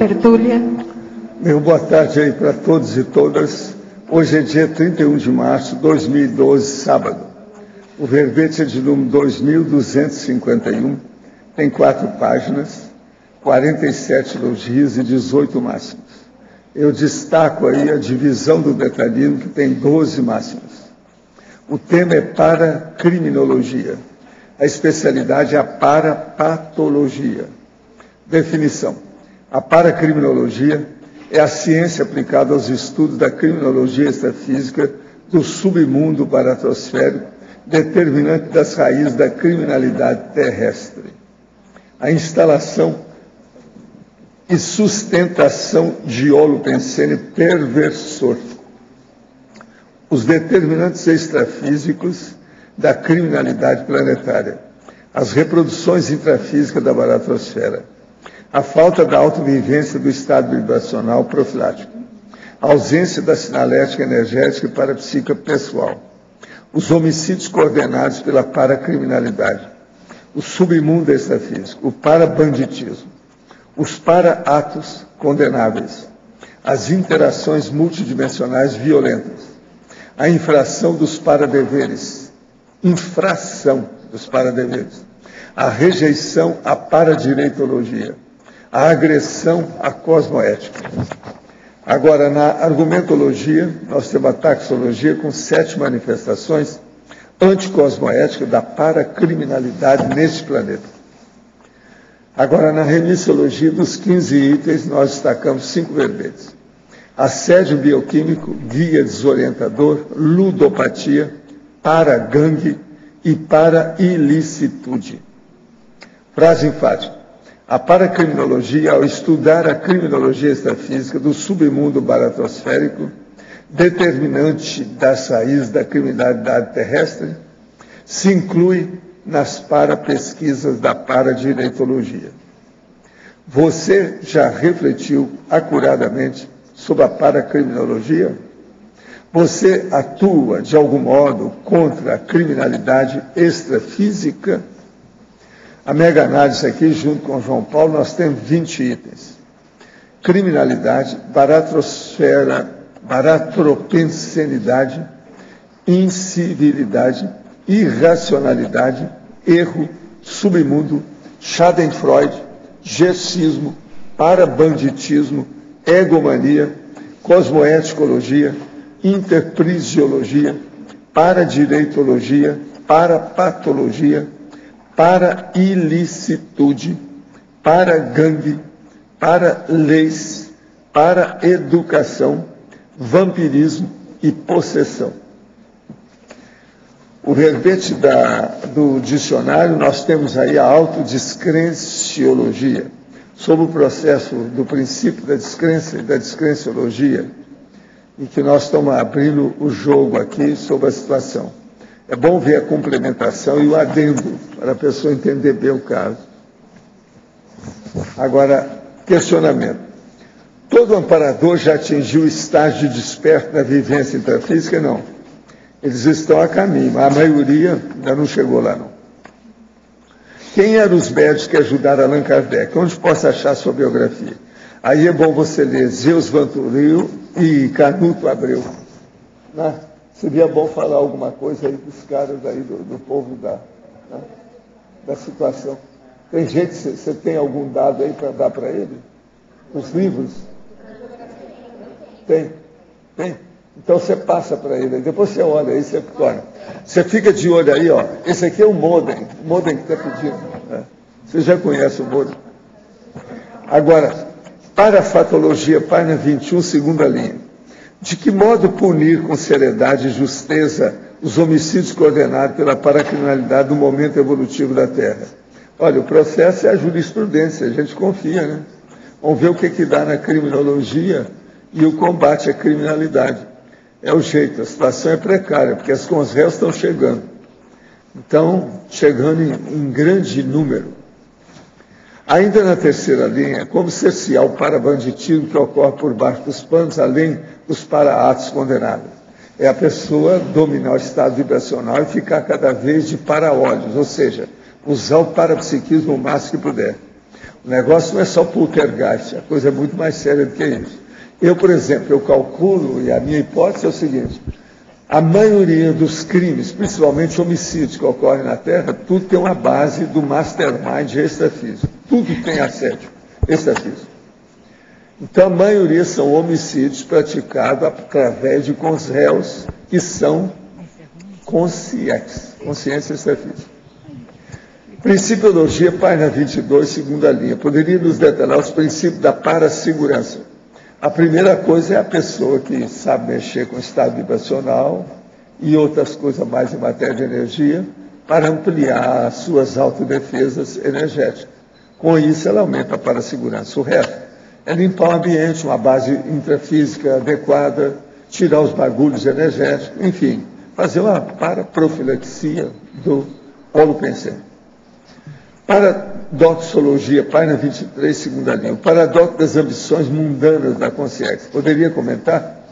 tertúlia. Meu boa tarde aí para todos e todas. Hoje é dia 31 de março de 2012, sábado. O verbete é de número 2251, tem 4 páginas, 47 elogios e 18 máximas. Eu destaco aí a divisão do detalhismo, que tem 12 máximas. O tema é paracriminologia. A especialidade é a parapatologia. Definição. A paracriminologia é a ciência aplicada aos estudos da criminologia extrafísica do submundo baratrosférico, determinante das raízes da criminalidade terrestre. A instalação e sustentação de holopensene perversor. Os determinantes extrafísicos da criminalidade planetária. As reproduções intrafísicas da baratrosfera. A falta da autovivência do estado vibracional profilático. A ausência da sinalética energética e parapsíquica pessoal. Os homicídios coordenados pela paracriminalidade. O submundo extrafísico. O parabanditismo. Os para-atos condenáveis. As interações multidimensionais violentas. A infração dos paradeveres. Infração dos paradeveres. A rejeição à paradireitologia. A agressão à cosmoética. Agora, na argumentologia, nós temos a taxologia com 7 manifestações anticosmoéticas da paracriminalidade neste planeta. Agora, na remissiologia, dos 15 itens, nós destacamos 5 verbetes. Assédio bioquímico, guia desorientador, ludopatia, paragangue e para-ilicitude. Frase enfática. A paracriminologia, ao estudar a criminologia extrafísica do submundo baratrosférico, determinante das raízes da criminalidade terrestre, se inclui nas parapesquisas da paradireitologia. Você já refletiu acuradamente sobre a paracriminologia? Você atua, de algum modo, contra a criminalidade extrafísica? A mega análise aqui, junto com João Paulo, nós temos 20 itens. Criminalidade, baratrosfera, baratropensenidade, incivilidade, irracionalidade, erro, submundo, Schadenfreude, gessismo, parabanditismo, egomania, cosmoeticologia, interprisiologia, paradireitologia, parapatologia, para-ilicitude, para-gangue, para-leis, para-educação, vampirismo e possessão. O verbete do dicionário, nós temos aí a autodescrenciologia, sobre o processo do princípio da descrença e da descrenciologia, em que nós estamos abrindo o jogo aqui sobre a situação. É bom ver a complementação e o adendo, para a pessoa entender bem o caso. Agora, questionamento. Todo amparador já atingiu o estágio desperto na vivência intrafísica? Não. Eles estão a caminho, a maioria ainda não chegou lá, não. Quem eram os médicos que ajudaram Allan Kardec? Onde posso achar sua biografia? Aí é bom você ler Zeus Vanturil e Canuto Abreu. Né? Seria bom falar alguma coisa aí dos caras aí, do povo da situação. Tem gente, você tem algum dado aí para dar para ele? Os livros? Tem? Então você passa para ele, depois você olha aí, você torna. Você fica de olho aí, ó. Esse aqui é o Modem que está pedindo. Né? Você já conhece o Modem. Agora, parafatologia, página 21, segunda linha. De que modo punir com seriedade e justeza os homicídios coordenados pela paracriminalidade no momento evolutivo da Terra? Olha, o processo é a jurisprudência, a gente confia, né? Vamos ver o que dá na criminologia e o combate à criminalidade. É o jeito, a situação é precária, porque as réus estão chegando. Então, chegando em grande número. Ainda na terceira linha, como cercear o parabanditismo que ocorre por baixo dos panos, além dos para-atos condenados? É a pessoa dominar o estado vibracional e ficar cada vez de para-olhos, ou seja, usar o parapsiquismo o máximo que puder. O negócio não é só poltergeist, a coisa é muito mais séria do que isso. Eu, por exemplo, eu calculo, e a minha hipótese é o seguinte, a maioria dos crimes, principalmente homicídios que ocorrem na Terra, tudo tem uma base do mastermind extrafísico. Tudo tem assédio extrafísico. Então, a maioria são homicídios praticados através de réus que são consciência extrafísica. Principiologia, página 22, segunda linha. Poderia nos detalhar os princípios da parasegurança. A primeira coisa é a pessoa que sabe mexer com o estado vibracional e outras coisas mais em matéria de energia para ampliar as suas autodefesas energéticas. Com isso, ela aumenta a parasegurança. O resto é limpar o ambiente, uma base intrafísica adequada, tirar os bagulhos energéticos, enfim, fazer uma paraprofilaxia do polo pensante. Paradoxologia, página 23, segunda linha. O paradoxo das ambições mundanas da consciência. Poderia comentar?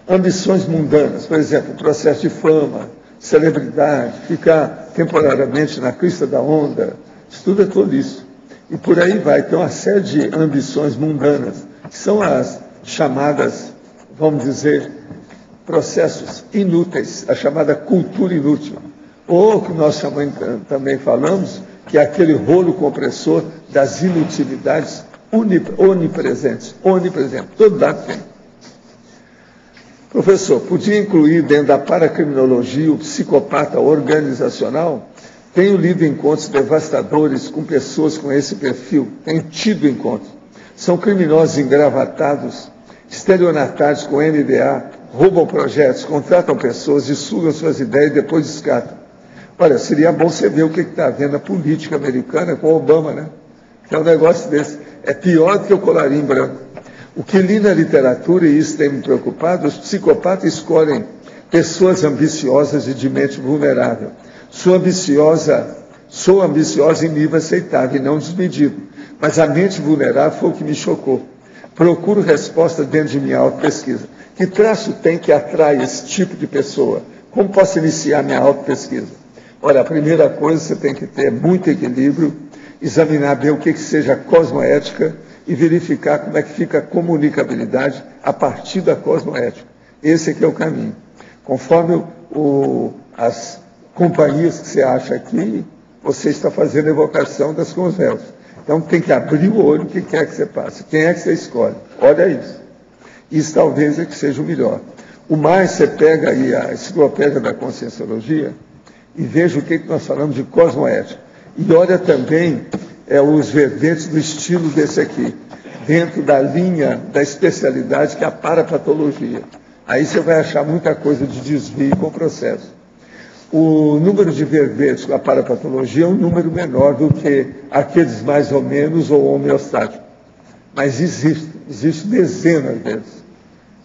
Ambições mundanas, por exemplo, o processo de fama, celebridade, ficar temporariamente na crista da onda, isso tudo é tolice. E por aí vai, tem uma série de ambições mundanas, que são as chamadas, vamos dizer, processos inúteis, a chamada cultura inútil. Ou que nós também falamos, que é aquele rolo compressor das inutilidades onipresentes. Onipresente, todo lado tem. Professor, podia incluir dentro da paracriminologia o psicopata organizacional? Tenho lido encontros devastadores com pessoas com esse perfil, tenho tido encontros. São criminosos engravatados, estelionatários com MBA, roubam projetos, contratam pessoas e sugam suas ideias e depois descartam. Olha, seria bom você ver o que está havendo na política americana com o Obama, né? Que é um negócio desse. É pior do que o colarinho branco. O que li na literatura, e isso tem me preocupado, os psicopatas escolhem pessoas ambiciosas e de mente vulnerável. Sou ambiciosa em nível aceitável e não desmedido. Mas a mente vulnerável foi o que me chocou. Procuro resposta dentro de minha autopesquisa. Que traço tem que atrai esse tipo de pessoa? Como posso iniciar minha autopesquisa? Olha, a primeira coisa, você tem que ter muito equilíbrio, examinar bem o que seja cosmoética e verificar como é que fica a comunicabilidade a partir da cosmoética. Esse aqui é o caminho. Conforme as companhias que você acha aqui, você está fazendo evocação das consréus. Então tem que abrir o olho, o que quer que você passe. Quem é que você escolhe? Olha isso. Isso talvez é que seja o melhor. O mais, você pega aí a enciclopédia da Conscienciologia, e veja o que nós falamos de cosmoética. E olha também os verbetes do estilo desse aqui, dentro da linha da especialidade que é a parapatologia. Aí você vai achar muita coisa de desvio com o processo. O número de verbetes com a parapatologia é um número menor do que aqueles mais ou menos ou homeostáticos. Mas existe dezenas deles.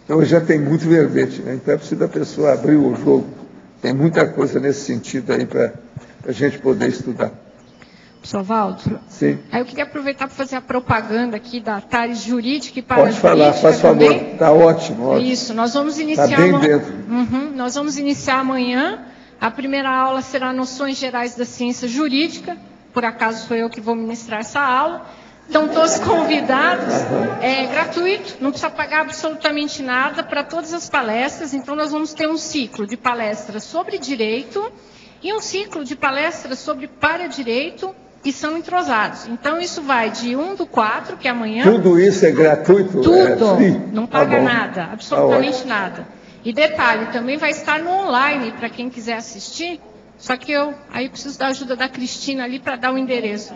Então já tem muito verbete, né? Então é preciso a pessoa abrir o jogo. Tem muita coisa nesse sentido aí para a gente poder estudar. Professor Valdo? Sim. Aí eu queria aproveitar para fazer a propaganda aqui da TARES Jurídica e Pode falar, faz favor. Está ótimo, ótimo. Isso, nós vamos iniciar... Está bem dentro. Nós vamos iniciar amanhã. A primeira aula será Noções Gerais da Ciência Jurídica. Por acaso sou eu que vou ministrar essa aula. Estão todos convidados, é gratuito, não precisa pagar absolutamente nada para todas as palestras. Então nós vamos ter um ciclo de palestras sobre direito e um ciclo de palestras sobre paradireito que são entrosados. Então isso vai de 1/4, que é amanhã. Tudo isso é gratuito? Tudo, não paga nada, absolutamente nada. E detalhe, também vai estar no online para quem quiser assistir, só que aí preciso da ajuda da Cristina ali para dar o endereço.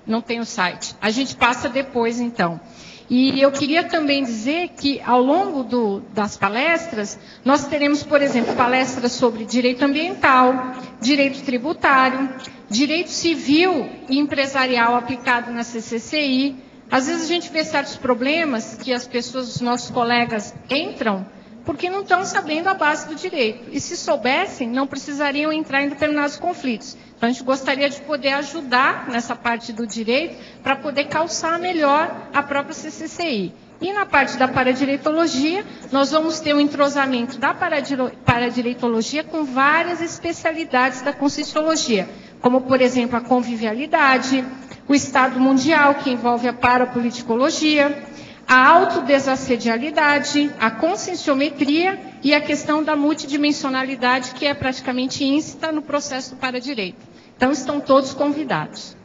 Não tem o site. A gente passa depois, então. E eu queria também dizer que, ao longo das palestras, nós teremos, por exemplo, palestras sobre direito ambiental, direito tributário, direito civil e empresarial aplicado na CCCI. Às vezes a gente vê certos problemas que as pessoas, os nossos colegas, entram porque não estão sabendo a base do direito. E se soubessem, não precisariam entrar em determinados conflitos. Então, a gente gostaria de poder ajudar nessa parte do direito para poder calçar melhor a própria CCCI. E na parte da paradireitologia, nós vamos ter um entrosamento da paradireitologia com várias especialidades da conscienciologia, como, por exemplo, a convivialidade, o Estado Mundial, que envolve a parapoliticologia, a autodesassedialidade, a conscienciometria e a questão da multidimensionalidade, que é praticamente íncita no processo do para-direito. Então, estão todos convidados.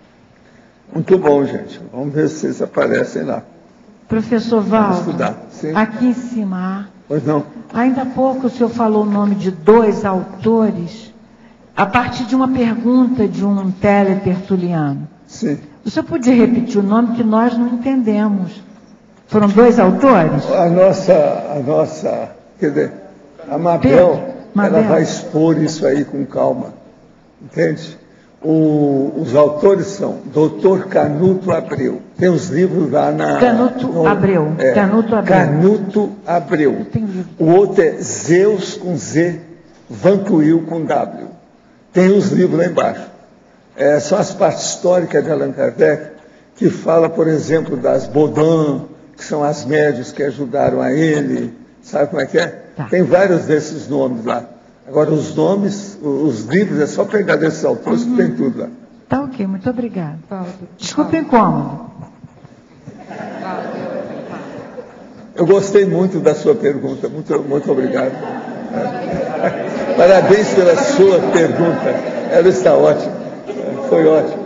Muito bom, gente. Vamos ver se vocês aparecem lá. Professor Valdo, Sim. aqui em cima, Pois não. ainda há pouco o senhor falou o nome de 2 autores, a partir de uma pergunta de um teletertuliano. Sim. O senhor podia repetir o nome que nós não entendemos? Foram 2 autores? A nossa, quer dizer, a Mabel, ela vai expor isso aí com calma, entende? Os autores são Dr. Canuto Abreu. Tem os livros lá na... Canuto Abreu. Canuto Abreu. O outro é Zeus com Z, Vantuil com W. Tem os livros lá embaixo. São as partes históricas de Allan Kardec, que fala, por exemplo, das Baudin, que são as médias que ajudaram a ele. Sabe como é que é? Tá. Tem vários desses nomes lá. Agora, os nomes, os livros, é só pegar desses autores que tem tudo lá. Tá ok, muito obrigada. Desculpe o incômodo. Eu gostei muito da sua pergunta, muito obrigado. Parabéns pela sua pergunta, ela está ótima, foi ótima.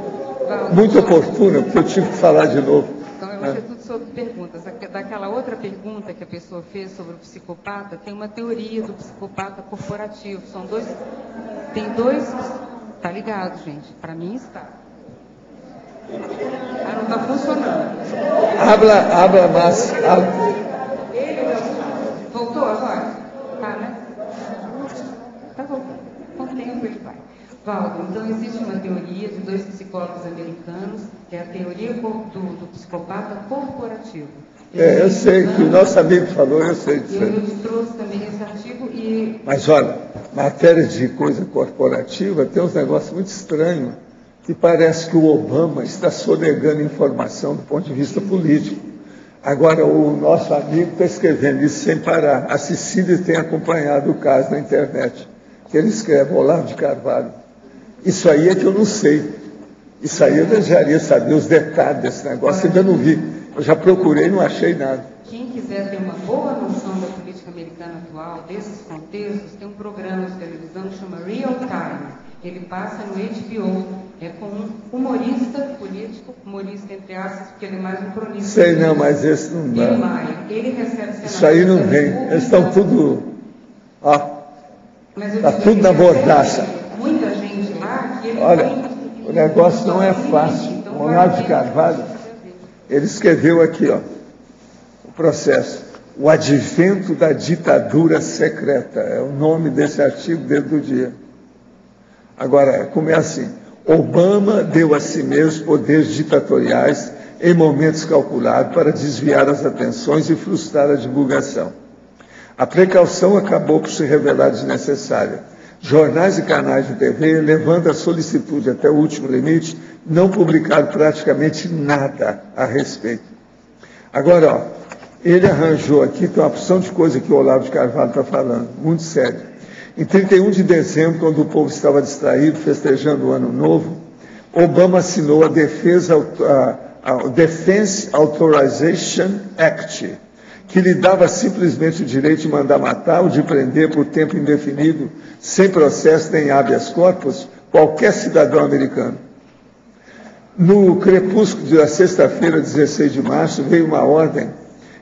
Muito oportuna, porque eu tive que falar de novo. Então, eu vou ser tudo sobre perguntas. Daquela outra pergunta que a pessoa fez sobre o psicopata, tem uma teoria do psicopata corporativo. Tem dois... Tá ligado, gente? Para mim está. Ah, não está funcionando. Habla mais. Voltou agora? Tá, né? Tá bom. Com o tempo ele vai. Valdo, então existe uma teoria de 2 psicólogos americanos, que é a teoria do psicopata corporativo. Eu sei que o nosso amigo falou, eu sei disso. Eu trouxe também esse artigo e... Mas olha, matéria de coisa corporativa tem uns negócios muito estranhos, que parece que o Obama está sonegando informação do ponto de vista político. Agora, o nosso amigo está escrevendo isso sem parar. A Cecília tem acompanhado o caso na internet, que ele escreve, Olavo de Carvalho. Isso aí é que eu não sei. Isso aí eu desejaria saber os detalhes desse negócio, ainda não vi. Eu já procurei e não achei nada. Quem quiser ter uma boa noção da política americana atual, desses contextos, tem um programa de televisão que chama Real Time. Ele passa no HBO. É com um humorista político, humorista entre aspas, porque ele é mais um cronista. Sei não, mas esse não dá. Ele recebe isso aí não vem. Eles estão tudo... Está tudo na bordaça. Muita gente lá que ele... Olha, o negócio não é fácil. O Olavo de Carvalho, ele escreveu aqui, ó, o processo. O advento da ditadura secreta. É o nome desse artigo dentro do dia. Agora, como é assim? Obama deu a si mesmo poderes ditatoriais em momentos calculados para desviar as atenções e frustrar a divulgação. A precaução acabou por se revelar desnecessária. Jornais e canais de TV, levando a solicitude até o último limite, não publicaram praticamente nada a respeito. Agora, ó, ele arranjou aqui, tem uma opção de coisa que o Olavo de Carvalho está falando, muito sério. Em 31 de dezembro, quando o povo estava distraído, festejando o Ano Novo, Obama assinou a Defense Authorization Act, que lhe dava simplesmente o direito de mandar matar ou de prender por tempo indefinido, sem processo nem habeas corpus, qualquer cidadão americano. No crepúsculo da sexta-feira, 16 de março, veio uma ordem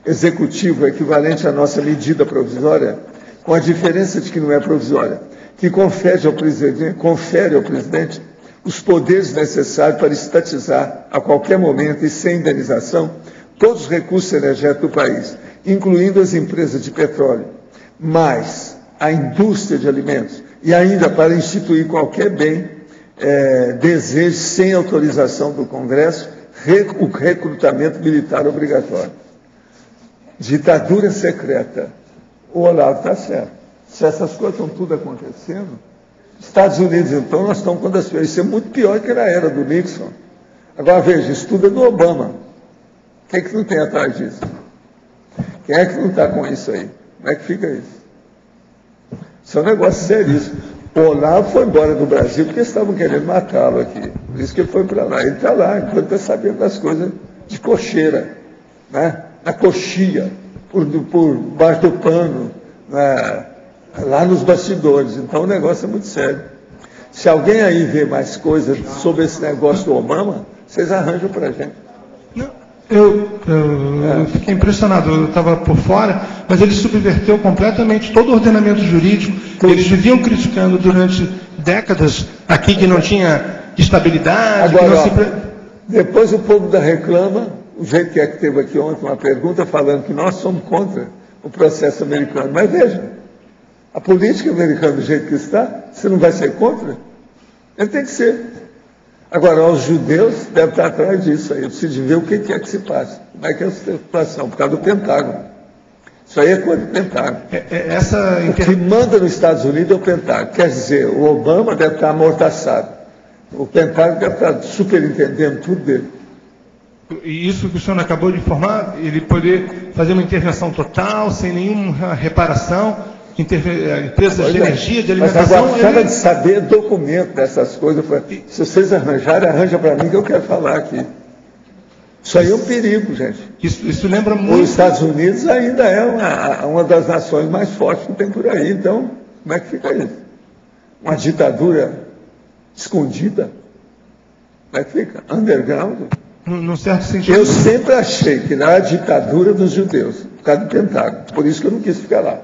executiva equivalente à nossa medida provisória, com a diferença de que não é provisória, que confere ao presidente os poderes necessários para estatizar, a qualquer momento e sem indenização, todos os recursos energéticos do país, incluindo as empresas de petróleo, mais a indústria de alimentos, e ainda para instituir qualquer bem deseje, sem autorização do Congresso, o recrutamento militar obrigatório. Ditadura secreta. O Olavo está certo. Se essas coisas estão tudo acontecendo, Estados Unidos, então, nós estamos quando isso é muito pior que na era do Nixon. Agora, veja, isso tudo é do Obama. Quem é que não tem atrás disso? Quem é que não está com isso aí? Como é que fica isso? Isso é um negócio seríssimo. O Olavo foi embora do Brasil porque estavam querendo matá-lo aqui. Por isso que ele foi para lá. Ele está lá, enquanto está sabendo das coisas de cocheira, né? Na coxia, por baixo do pano, lá nos bastidores. Então o negócio é muito sério. Se alguém aí vê mais coisas sobre esse negócio do Obama, vocês arranjam para a gente. Eu fiquei impressionado, eu estava por fora, mas ele subverteu completamente todo o ordenamento jurídico. Eles viviam criticando durante décadas aqui que não tinha estabilidade. Agora, depois o povo da reclama, o jeito que teve aqui ontem uma pergunta falando que nós somos contra o processo americano. Mas veja, a política americana do jeito que está, você não vai ser contra? Ele tem que ser. Agora, os judeus devem estar atrás disso aí. Eu preciso ver o que é que se passa. Como é que é a situação? Por causa do Pentágono. Isso aí é coisa do Pentágono. O que manda nos Estados Unidos é o Pentágono. Quer dizer, o Obama deve estar amordaçado. O Pentágono deve estar superintendendo tudo dele. E isso que o senhor acabou de informar, ele poder fazer uma intervenção total, sem nenhuma reparação, empresas de energia, de alimentação. Mas agora, precisava de saber documento dessas coisas. Se vocês arranjarem, arranja para mim que eu quero falar aqui. Isso aí é um perigo, gente. Isso lembra muito... Os Estados Unidos ainda é uma das nações mais fortes que tem por aí. Então, como é que fica isso? Uma ditadura escondida? Como é que fica? Underground? Num certo sentido... Eu sempre achei que era a ditadura dos judeus, por causa do Pentágono. Por isso que eu não quis ficar lá.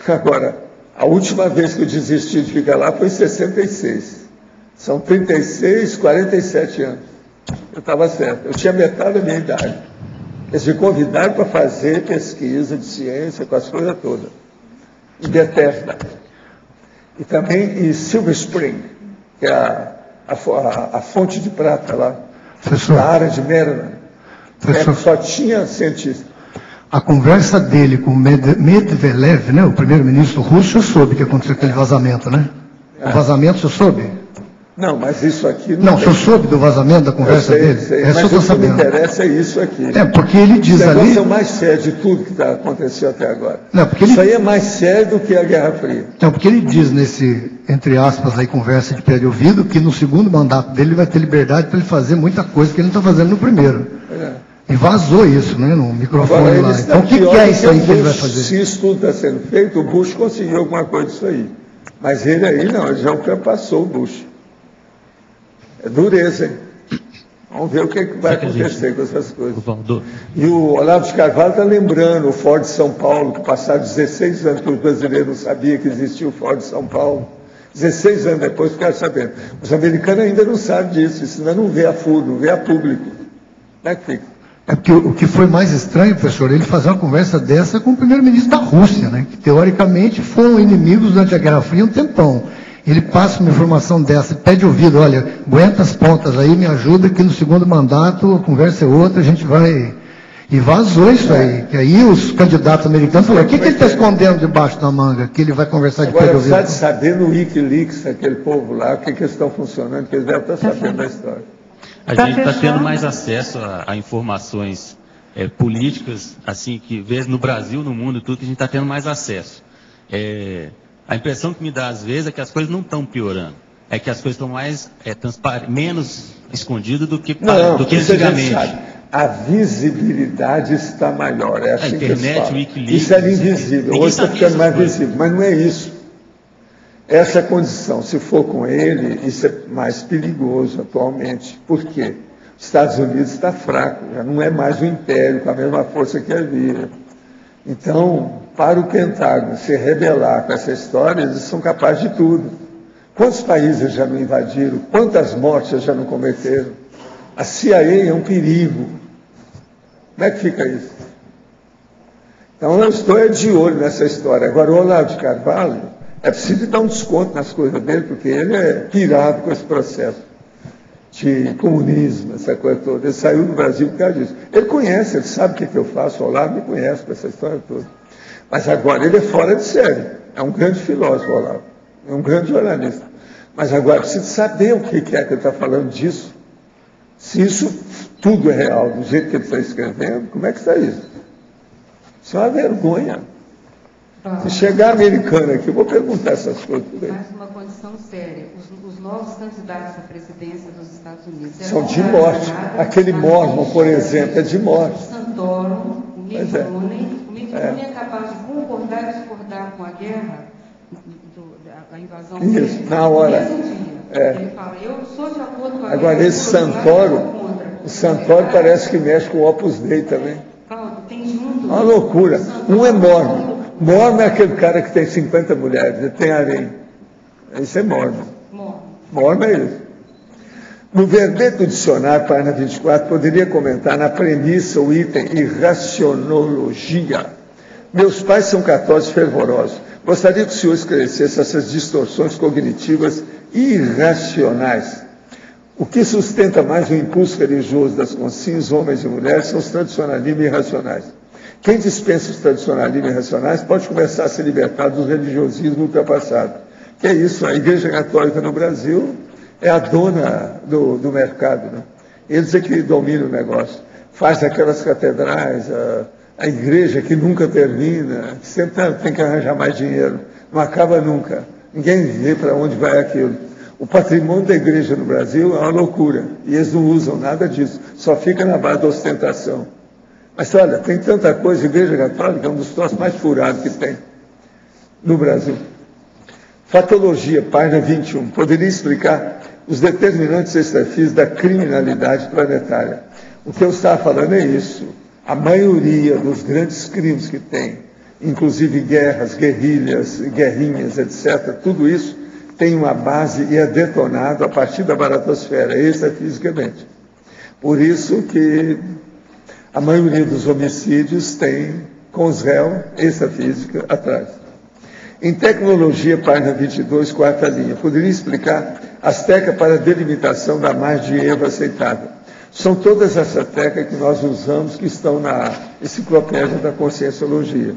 Agora, a última vez que eu desisti de ficar lá foi em 66. São 36, 47 anos. Eu estava certo. Eu tinha metade da minha idade. Eles me convidaram para fazer pesquisa de ciência com as coisas todas. Em Bethesda. E também em Silver Spring, que é a fonte de prata lá, na área de Maryland. Só tinha cientista. A conversa dele com Medvedev, né, o primeiro-ministro russo, eu soube que aconteceu aquele vazamento, né? O vazamento, o senhor soube? Não, mas isso aqui... Não, o senhor soube do vazamento da conversa dele? Mas o que me interessa é isso aqui. Porque ele diz ali... Isso é o mais sério de tudo que aconteceu até agora. Não, porque isso aí é mais sério do que a Guerra Fria. Não, porque ele diz nesse, entre aspas, aí, conversa de pé de ouvido, que no segundo mandato dele ele vai ter liberdade para ele fazer muita coisa que ele não está fazendo no primeiro. E vazou isso, né, no microfone agora, lá. Então, o que é isso aí que ele vai fazer? Se isso tudo está sendo feito, o Bush conseguiu alguma coisa disso aí. Mas ele aí não, ele já ultrapassou o Bush. É dureza, hein? Vamos ver o que vai acontecer com essas coisas. E o Olavo de Carvalho está lembrando o Ford de São Paulo, que passaram 16 anos que os brasileiros não sabiam que existia o Ford de São Paulo. 16 anos depois ficaram sabendo. Os americanos ainda não sabem disso, isso ainda não vê a fundo, não vê a público. Como é que fica? É porque o que foi mais estranho, professor, ele fazer uma conversa dessa com o primeiro-ministro da Rússia, né? Que teoricamente foram inimigos durante a Guerra Fria um tempão. Ele passa uma informação dessa, pede ouvido, olha, aguenta as pontas aí, me ajuda que no segundo mandato a conversa é outra, a gente vai... E vazou isso aí, que aí os candidatos americanos falaram, o que ele está escondendo debaixo da manga, que ele vai conversar de pede ouvido? Agora, precisa de saber no Wikileaks, aquele povo lá, o que eles estão funcionando, que eles devem estar sabendo da história. A gente está tendo mais acesso a informações políticas, assim, que vezes no Brasil, no mundo, tudo, que a gente está tendo mais acesso. A impressão que me dá, às vezes, é que as coisas não estão piorando. É que as coisas estão mais menos escondidas do que antigamente. A visibilidade está maior. É assim a internet, o Wikileaks... Isso era invisível. Hoje está ficando mais visível. Mas não é isso. Essa é a condição. Se for com ele, isso é mais perigoso atualmente. Por quê? Os Estados Unidos está fraco. Já não é mais um império com a mesma força que havia. Então, para o Pentágono se rebelar com essa história, eles são capazes de tudo. Quantos países já não invadiram? Quantas mortes já não cometeram? A CIA é um perigo. Como é que fica isso? Então, eu estou de olho nessa história. Agora, o Olavo de Carvalho, é preciso dar um desconto nas coisas dele, porque ele é pirado com esse processo de comunismo, essa coisa toda. Ele saiu do Brasil por causa disso. Ele conhece, ele sabe o que eu faço. O Olavo me conhece com essa história toda. Mas agora ele é fora de série. É um grande filósofo, Olavo. É um grande jornalista. Mas agora precisa saber o que é que ele está falando disso. Se isso tudo é real, do jeito que ele está escrevendo, como é que está isso? Isso é uma vergonha. Se chegar americano aqui, eu vou perguntar essas coisas por aí. Mas uma condição séria. Os novos candidatos à presidência dos Estados Unidos são de morte. Aquele Mormon, por exemplo, é de morte. Santoro, o Mitt Romney é capaz de concordar e discordar com a guerra, da invasão isso, na hora. No mesmo dia. Ele fala, eu sou de acordo com a agora, guerra. Esse Santoro, o Santoro parece que mexe com o Opus Dei também. Tem junto. Uma loucura. Um é Mormon. Mormon é aquele cara que tem 50 mulheres, ele tem harém. Isso é Mormon. Mormon é isso. No verbete do dicionário, página 24, poderia comentar na premissa o item irracionologia. Meus pais são católicos fervorosos. Gostaria que o senhor esclarecesse essas distorções cognitivas irracionais. O que sustenta mais o impulso religioso das consciências, homens e mulheres, são os tradicionalismos irracionais. Quem dispensa os tradicionalismos irracionais pode começar a se libertar do religiosismo ultrapassado. Que é isso, a Igreja Católica no Brasil é a dona do mercado, né? Eles é que dominam o negócio. Faz aquelas catedrais, a igreja que nunca termina, que sempre tem que arranjar mais dinheiro, não acaba nunca. Ninguém vê para onde vai aquilo. O patrimônio da igreja no Brasil é uma loucura, e eles não usam nada disso, só fica na base da ostentação. Mas olha, tem tanta coisa, a Igreja Católica é um dos troços mais furados que tem no Brasil. Fatologia, página 21, poderia explicar os determinantes extrafísicos da criminalidade planetária. O que eu estava falando é isso. A maioria dos grandes crimes que tem, inclusive guerras, guerrilhas, guerrinhas, etc., tudo isso tem uma base e é detonado a partir da baratosfera, extrafisicamente. Por isso que a maioria dos homicídios tem, com os réus, extrafísica atrás. Em tecnologia, página 22, quarta linha, poderia explicar as técnicas para a delimitação da margem de erro aceitável. São todas essas técnicas que nós usamos, que estão na enciclopédia da Conscienciologia.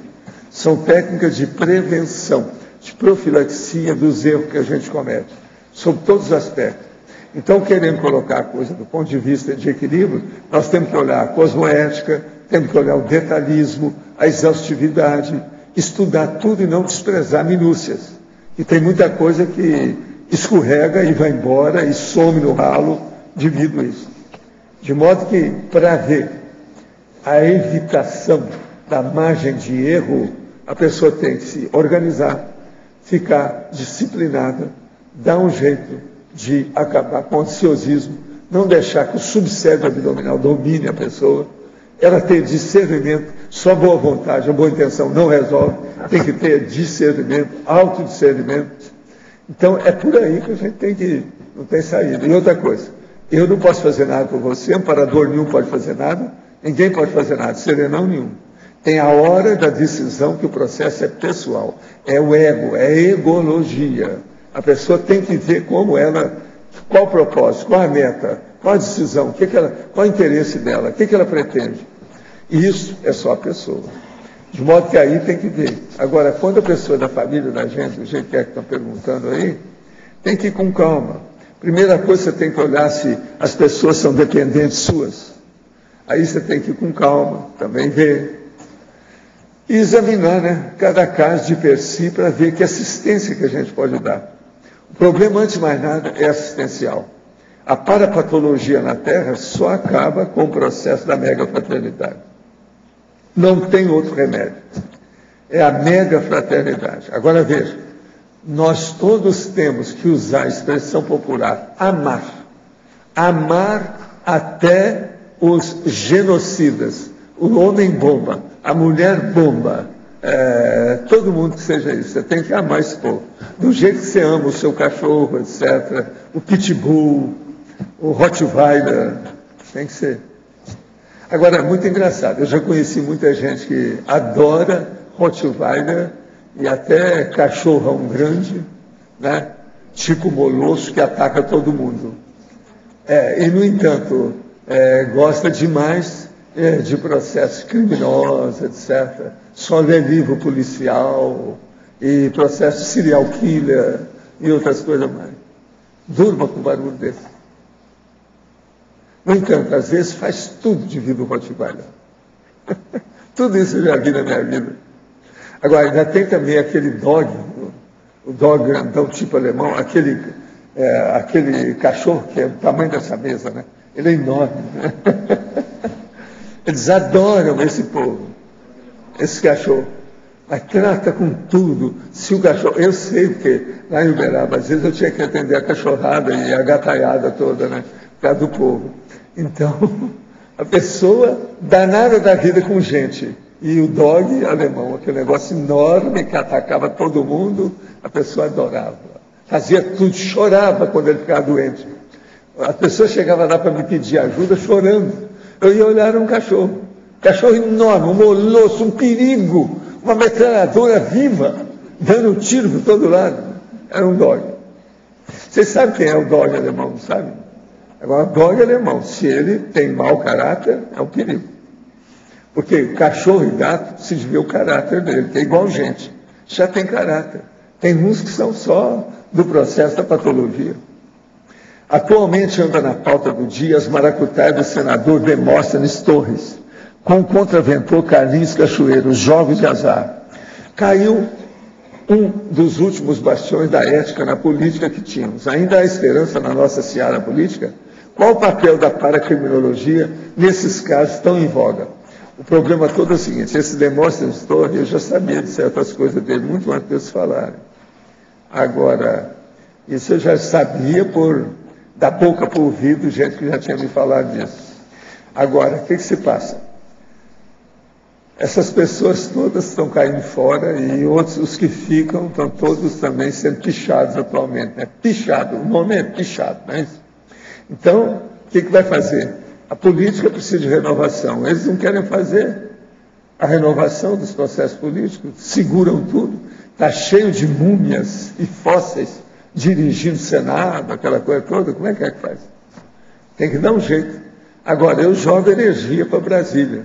São técnicas de prevenção, de profilaxia dos erros que a gente comete, sob todos os aspectos. Então, querendo colocar a coisa do ponto de vista de equilíbrio, nós temos que olhar a cosmoética, temos que olhar o detalhismo, a exaustividade, estudar tudo e não desprezar minúcias. E tem muita coisa que escorrega e vai embora e some no ralo devido a isso. De modo que, para ver a evitação da margem de erro, a pessoa tem que se organizar, ficar disciplinada, dar um jeito de acabar com o ansiosismo, não deixar que o subsérvio abdominal domine a pessoa, ela ter discernimento, só boa vontade, a boa intenção não resolve, tem que ter discernimento, autodiscernimento. Então, é por aí que a gente tem que ir, não tem saída. E outra coisa, eu não posso fazer nada por você, amparador nenhum pode fazer nada, ninguém pode fazer nada, serenão nenhum. Tem a hora da decisão que o processo é pessoal, é o ego, é a egologia. A pessoa tem que ver como ela, qual o propósito, qual a meta, qual a decisão, qual o interesse dela, o que ela pretende. E isso é só a pessoa. De modo que aí tem que ver. Agora, quando a pessoa da família da gente, do jeito que é que estão perguntando aí, tem que ir com calma. Primeira coisa, você tem que olhar se as pessoas são dependentes suas. Aí você tem que ir com calma, também ver. E examinar, né, cada caso de per si para ver que assistência que a gente pode dar. O problema, antes de mais nada, é assistencial. A parapatologia na Terra só acaba com o processo da megafraternidade. Não tem outro remédio. É a megafraternidade. Agora veja, nós todos temos que usar a expressão popular, amar. Amar até os genocidas. O homem bomba, a mulher bomba. Todo mundo que seja isso, você tem que amar esse povo. Do jeito que você ama o seu cachorro, etc., o pitbull, o Rottweiler, tem que ser. Agora, é muito engraçado, eu já conheci muita gente que adora Rottweiler e até cachorrão grande, né? Tipo molosso que ataca todo mundo. E, no entanto, gosta demais de processos criminosos, etc., só lê livro policial e processo serial killer e outras coisas mais. Durma com barulho desse. No entanto, às vezes faz tudo de vida o Rottweiler. Tudo isso eu já vi na minha vida. Agora, ainda tem também aquele dog, o dog grandão tipo alemão, aquele cachorro que é do tamanho dessa mesa, né? Ele é enorme, né? Eles adoram esse povo, esse cachorro. Mas trata com tudo. Se o cachorro... Eu sei, porque lá em Uberaba, às vezes eu tinha que atender a cachorrada e a gataiada toda, né? Por causa do povo. Então, a pessoa danada da vida com gente. E o dog alemão, aquele negócio enorme que atacava todo mundo, a pessoa adorava. Fazia tudo, chorava quando ele ficava doente. A pessoa chegava lá para me pedir ajuda chorando. Eu ia olhar um cachorro enorme, um molosso, um perigo, uma metralhadora viva, dando um tiro por todo lado. Era um dog. Vocês sabem quem é o dog alemão, não sabem? Agora, o dog alemão, se ele tem mau caráter, é um perigo. Porque cachorro e gato se vê o caráter dele, que é igual gente. Já tem caráter. Tem uns que são só do processo da patologia. Atualmente anda na pauta do dia as maracutaias do senador Demóstenes Torres, com o contraventor Carlinhos Cachoeiro, jogos de azar. Caiu um dos últimos bastiões da ética na política que tínhamos. Ainda há esperança na nossa seara política? Qual o papel da paracriminologia nesses casos tão em voga? O problema todo é o seguinte, esse Demóstenes Torres, eu já sabia de certas coisas dele, muito antes deles falarem. Agora, isso eu já sabia da boca para o ouvido, gente que já tinha me falado disso. Agora, o que se passa? Essas pessoas todas estão caindo fora e outros, os que ficam, estão todos também sendo pichados atualmente. Né? Pichado, o nome é pichado, não é isso? Então, o que vai fazer? A política precisa de renovação. Eles não querem fazer a renovação dos processos políticos, seguram tudo, está cheio de múmias e fósseis dirigindo o Senado, aquela coisa toda, como é que faz? Tem que dar um jeito. Agora, eu jogo energia para Brasília.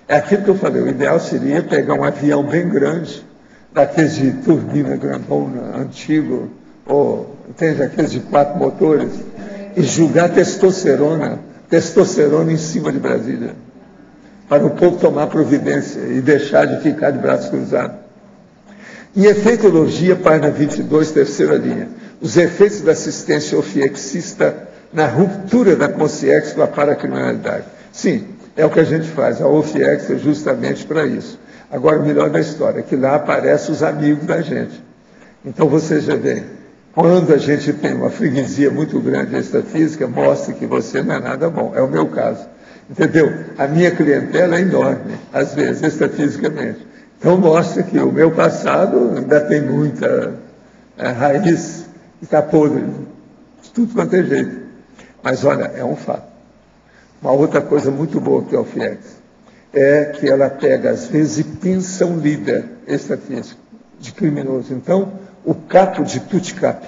É aquilo que eu falei, o ideal seria pegar um avião bem grande, daqueles de turbina grandona, antigo, ou, entende, aqueles de 4 motores, e jogar testosterona em cima de Brasília, para o povo tomar providência e deixar de ficar de braços cruzados. Em efeitologia, página 22, terceira linha, os efeitos da assistência ofiexista na ruptura da consciência com a paracriminalidade. Sim, é o que a gente faz, a OFIEX é justamente para isso. Agora, o melhor da história é que lá aparecem os amigos da gente. Então, você já vê, quando a gente tem uma freguesia muito grande extrafísica, mostra que você não é nada bom. É o meu caso. Entendeu? A minha clientela é enorme, às vezes, extrafisicamente. Então, mostra que o meu passado ainda tem muita raiz e está podre, de tudo quanto é jeito. Mas, olha, é um fato. Uma outra coisa muito boa que é o FIEX é que ela pega, às vezes, e pinça um líder extrafísico de criminoso. Então, o capo de Tuticap,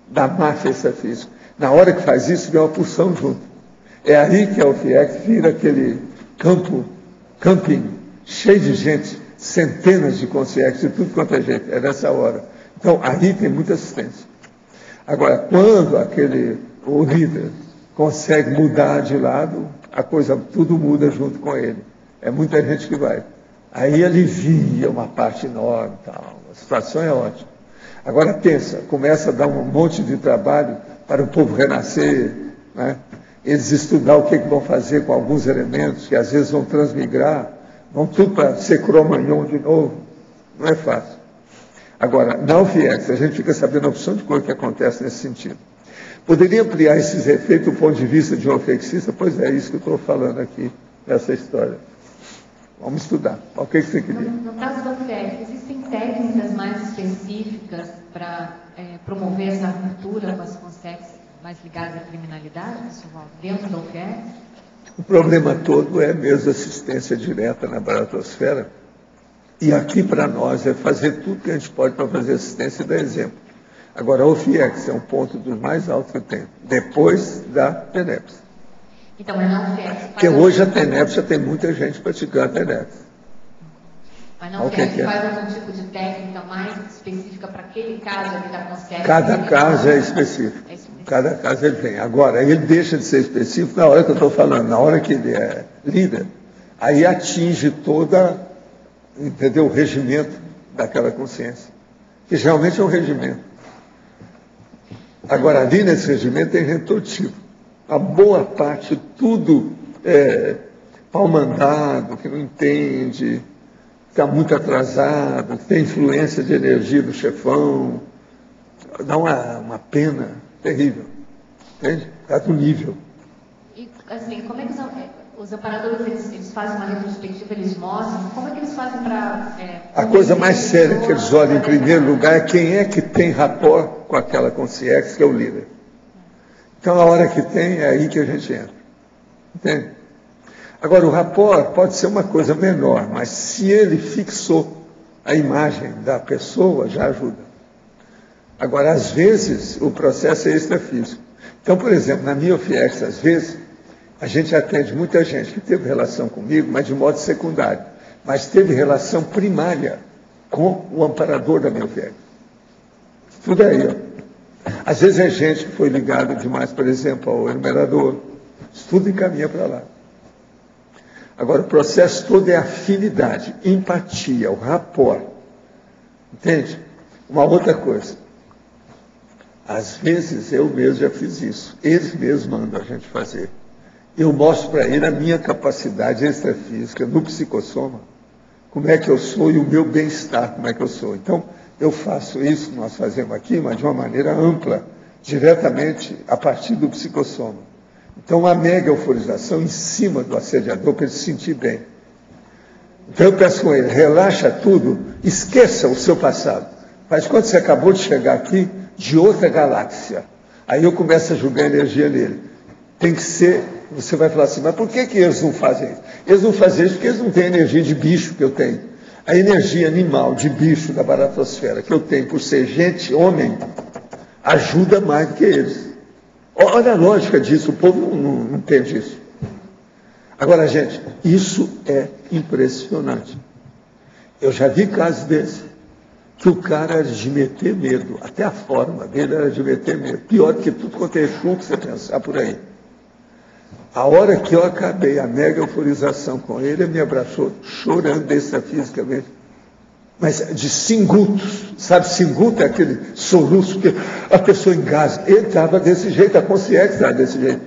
da máfia extrafísica, na hora que faz isso, vem uma pulsão junto. É aí que a UFIEX vira aquele camping, cheio de gente, centenas de consciências, de tudo quanto é gente. É nessa hora. Então, aí tem muita assistência. Agora, quando o líder consegue mudar de lado, a coisa, tudo muda junto com ele. É muita gente que vai. Aí alivia uma parte enorme, tal. A situação é ótima. Agora pensa, começa a dar um monte de trabalho para o povo renascer, né? Eles estudar o que vão fazer com alguns elementos, que às vezes vão transmigrar, vão tudo para ser Cro-Magnon de novo. Não é fácil. Agora, na UFIEX, a gente fica sabendo a opção de coisa que acontece nesse sentido. Poderia ampliar esses efeitos do ponto de vista de um ofexista? Pois é isso que eu estou falando aqui, nessa história. Vamos estudar. O que você queria? No caso da UFIEX, existem técnicas mais específicas para promover essa ruptura com as consciências mais ligadas à criminalidade, pessoal, dentro da UFIEX? O problema todo é mesmo assistência direta na baratosfera. E aqui para nós é fazer tudo que a gente pode para fazer assistência e dar exemplo. Agora, a OFIEX é um ponto dos mais altos que eu tenho, depois da TENEPS. Então, é na UFIEX. Porque hoje a TENEPS já tem muita gente praticando a TENEPS. Mas na UFIEX faz algum tipo de técnica mais específica para aquele caso ali da consciência? Cada caso é específico. Cada caso ele tem. Agora, ele deixa de ser específico na hora que eu estou falando, na hora que ele é líder, aí atinge toda, entendeu, o regimento daquela consciência, que geralmente é um regimento. Agora, ali nesse regimento tem gente todo tipo. A boa parte, tudo pau mandado, que não entende, está muito atrasado, tem influência de energia do chefão. Dá uma pena terrível. Entende? Está do nível. E, assim, como é que os amparadores, eles fazem uma retrospectiva, eles mostram, como é que eles fazem para... A coisa mais séria que eles olham em primeiro lugar é quem é que tem rapport com aquela consciência, que é o líder. Então, a hora que tem, é aí que a gente entra. Entende? Agora, o rapport pode ser uma coisa menor, mas se ele fixou a imagem da pessoa, já ajuda. Agora, às vezes, o processo é extrafísico. Então, por exemplo, na minha OFIEX, às vezes, a gente atende muita gente que teve relação comigo, mas de modo secundário, mas teve relação primária com o amparador da minha OFIEX. Tudo aí, ó. Às vezes é gente que foi ligada demais, por exemplo, ao enumerador. Isso tudo encaminha para lá. Agora, o processo todo é afinidade, empatia, o rapport. Entende? Uma outra coisa. Às vezes eu mesmo já fiz isso. Eles mesmos mandam a gente fazer. Eu mostro para ele a minha capacidade extrafísica no psicossoma, como é que eu sou e o meu bem-estar, como é que eu sou. Então, eu faço isso, nós fazemos aqui, mas de uma maneira ampla, diretamente a partir do psicossoma. Então, uma mega euforização em cima do assediador para ele se sentir bem. Então, eu peço com ele, relaxa tudo, esqueça o seu passado. Mas quando você acabou de chegar aqui, de outra galáxia, aí eu começo a jogar energia nele. Tem que ser, você vai falar assim, mas por que eles não fazem isso? Eles não fazem isso porque eles não têm a energia de bicho que eu tenho. A energia animal de bicho da baratosfera que eu tenho por ser gente, homem, ajuda mais do que eles. Olha a lógica disso, o povo não entende isso. Agora, gente, isso é impressionante. Eu já vi casos desses, que o cara era de meter medo, até a forma dele era de meter medo. Pior do que tudo quanto é chum que você pensar por aí. A hora que eu acabei a mega euforização com ele me abraçou, chorando extrafisicamente. Mas de singutos, sabe? Singuto é aquele soluço que a pessoa engasga. Ele estava desse jeito, a consciência estava desse jeito.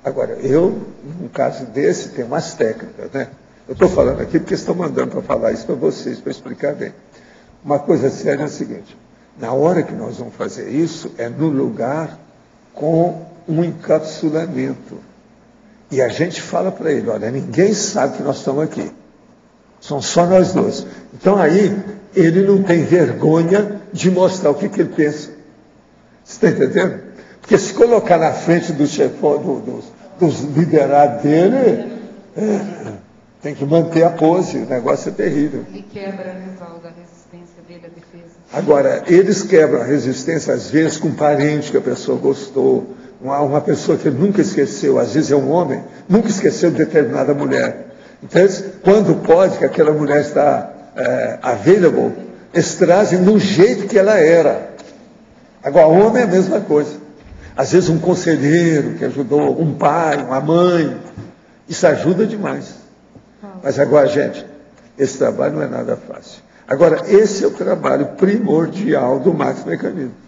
Agora, eu, num caso desse, tenho umas técnicas, né? Eu estou falando aqui porque estão mandando para falar isso para vocês, para explicar bem. Uma coisa séria é a seguinte, na hora que nós vamos fazer isso, é no lugar com um encapsulamento. E a gente fala para ele, olha, ninguém sabe que nós estamos aqui. São só nós dois. Então aí, ele não tem vergonha de mostrar o que ele pensa. Você está entendendo? Porque se colocar na frente do chefão, dos liderados dele, tem que manter a pose, o negócio é terrível. Ele quebra, Nivaldo, a resistência dele à defesa. Agora, eles quebram a resistência, às vezes, com um parente que a pessoa gostou, uma pessoa que ele nunca esqueceu, às vezes é um homem, nunca esqueceu de determinada mulher. Então, quando pode, que aquela mulher está available, eles trazem do jeito que ela era. Agora, homem é a mesma coisa. Às vezes um conselheiro que ajudou, um pai, uma mãe, isso ajuda demais. Mas agora, gente, esse trabalho não é nada fácil. Agora, esse é o trabalho primordial do Max Mecanismo.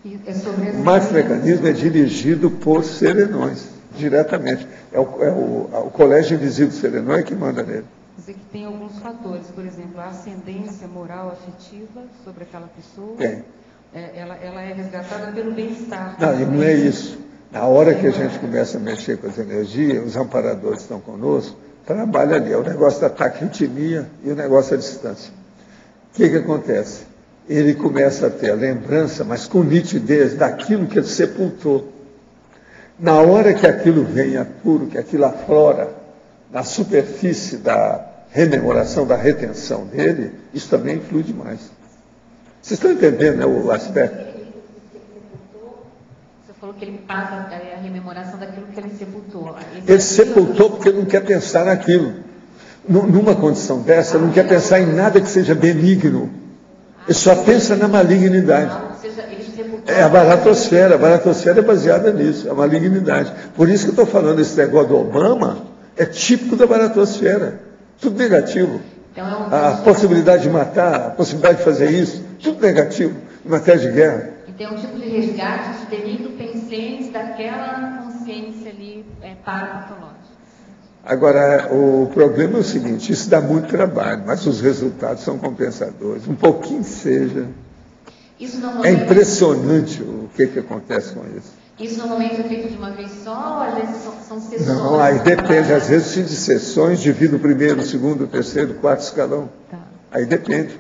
O Max Mecanismo é dirigido por serenões, diretamente. É o Colégio Invisível Serenão que manda nele. Quer dizer que tem alguns fatores, por exemplo, a ascendência moral afetiva sobre aquela pessoa. Tem. Ela é resgatada pelo bem-estar. Não, e não é isso. Na hora que a gente começa a mexer com as energias, os amparadores estão conosco, trabalha ali. É o negócio da taquitimia e o negócio da distância. O que acontece? Ele começa a ter a lembrança, mas com nitidez, daquilo que ele sepultou. Na hora que aquilo vem a puro, que aquilo aflora na superfície da rememoração, da retenção dele, isso também influi demais. Vocês estão entendendo, né, o aspecto? Você falou que ele passa a rememoração daquilo que ele sepultou. Ele sepultou porque ele não quer pensar naquilo. Numa condição dessa, ele não quer pensar em nada que seja benigno. Ele só pensa na malignidade. É a baratosfera. A baratosfera é baseada nisso, a malignidade. Por isso que eu estou falando, esse negócio do Obama é típico da baratosfera. Tudo negativo. Então, A possibilidade de matar, a possibilidade de fazer isso, tudo negativo em matéria de guerra. Então, é um tipo de resgate de benigno pensênis daquela consciência ali parapatológica. Agora, o problema é o seguinte, isso dá muito trabalho, mas os resultados são compensadores. Um pouquinho seja. É impressionante o que acontece com isso. Isso normalmente é feito de uma vez só, ou às vezes são sessões? Não, aí depende, às vezes de sessões, divide o primeiro, o segundo, o terceiro, o quarto escalão. Tá. Aí depende.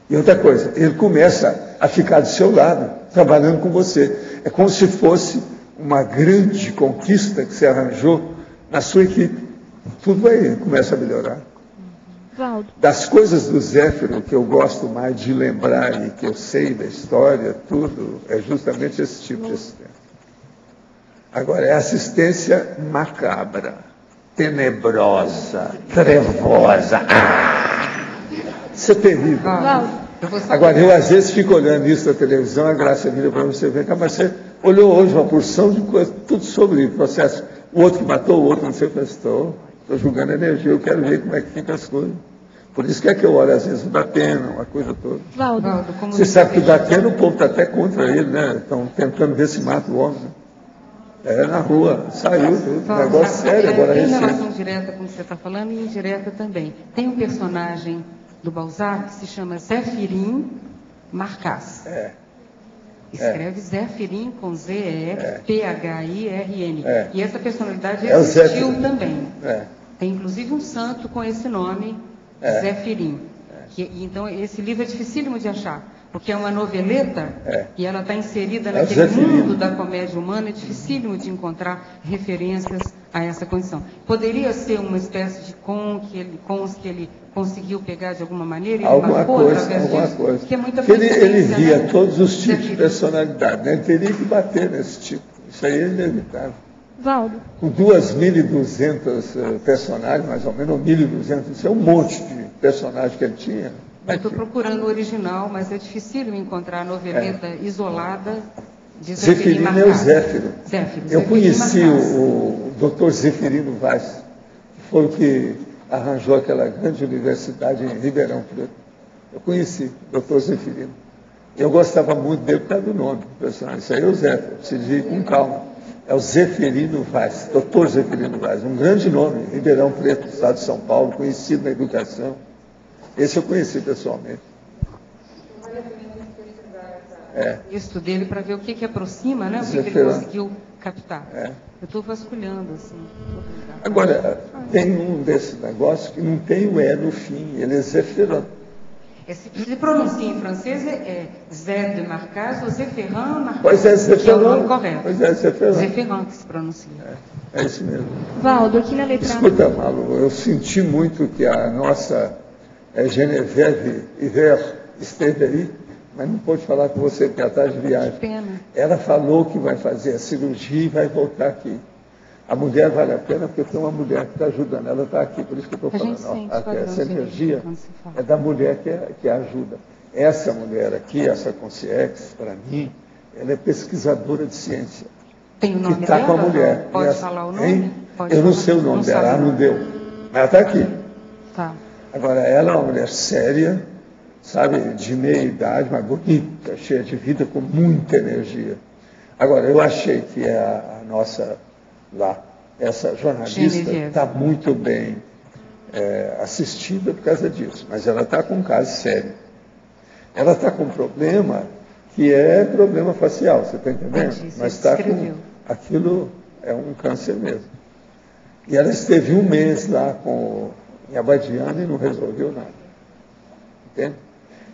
E outra coisa, ele começa a ficar do seu lado, trabalhando com você. É como se fosse uma grande conquista que você arranjou na sua equipe. Tudo aí começa a melhorar. Valdo. Das coisas do Zéfiro que eu gosto mais de lembrar e que eu sei da história, tudo, é justamente esse tipo de assistência. Agora, é assistência macabra, tenebrosa, trevosa. Isso é terrível. Agora, eu às vezes fico olhando isso na televisão, a Graça vira para você ver, mas você olhou hoje uma porção de coisas, tudo sobre o processo. O outro que matou, o outro não sei o que, estou julgando energia, eu quero ver como é que ficam as coisas. Por isso que é que eu olho às vezes o Datena, uma coisa toda. Valdo, você sabe que o Datena, o povo está até contra ele, né? Estão tentando ver se mata o homem. Na rua, saiu, negócio sério. Agora tem relação direta com o que você está falando e indireta também. Tem um personagem do Balzac que se chama Zéfirin Marcas. Escreve Zéfirin com Z-E-P-H-I-R-N. E essa personalidade existiu também. Tem inclusive um santo com esse nome, Zéfirin. Então, esse livro é dificílimo de achar, porque é uma noveleta e ela está inserida naquele mundo da comédia humana, é dificílimo de encontrar referências a essa condição. Poderia ser uma espécie de cons que ele conseguiu pegar de alguma maneira, ele marcou através disso, que é muita ele via todos os tipos de personalidade, né? Ele teria que bater nesse tipo. Isso aí é inevitável. Valdo. Com 2.200 personagens, mais ou menos, ou 1.200, isso é um monte de personagens que ele tinha. Eu estou procurando o original, mas é difícil encontrar a noveleta isolada de Zéfirin Marcas. É o Zéfiro. Eu conheci o Dr. Zeferino Vaz, que foi o que arranjou aquela grande universidade em Ribeirão Preto. Eu conheci o Dr. Zeferino. Eu gostava muito dele por causa do nome do personagem. Isso aí é o Zéfiro, precisa ir com calma. É o Zeferino Vaz, Dr. Zeferino Vaz, um grande nome, Ribeirão Preto, estado de São Paulo, conhecido na educação. Esse eu conheci pessoalmente. Isso dele para ver o que aproxima, né? O que ele conseguiu captar. Eu estou vasculhando, assim. Agora, tem um desses negócios que não tem o E no fim, ele é Zéfirin. Se pronuncia em francês, é Zé de Marcas ou Zéfirin Marcas. Pois é, Zéfirin. Que é o nome correto. Pois é, Zéfirin. Zéfirin que se pronuncia. É isso mesmo. Valdo, aqui na letra... Escuta, Malu, eu senti muito que a nossa Geneviève Hiver esteve aí, mas não pôde falar com você porque ela está de viagem. Que pena. Ela falou que vai fazer a cirurgia e vai voltar aqui. A mulher vale a pena porque tem uma mulher que está ajudando. Ela está aqui, por isso que eu estou falando. Essa energia é da mulher que ajuda. Essa mulher aqui, essa Concierge, para mim, ela é pesquisadora de ciência. Tem o nome que tá dela? Com a mulher. Pode falar o nome? Eu não sei o nome dela, ela não deu. Mas ela está aqui. Tá. Agora, ela é uma mulher séria, sabe, de meia idade, mas bonita, cheia de vida, com muita energia. Agora, eu achei que a nossa, lá, essa jornalista está muito bem assistida por causa disso, mas ela está com um caso sério. Ela está com um problema que é problema facial, você está entendendo? Mas está com... Aquilo é um câncer mesmo. E ela esteve um mês lá em Abadiana e não resolveu nada. Entende?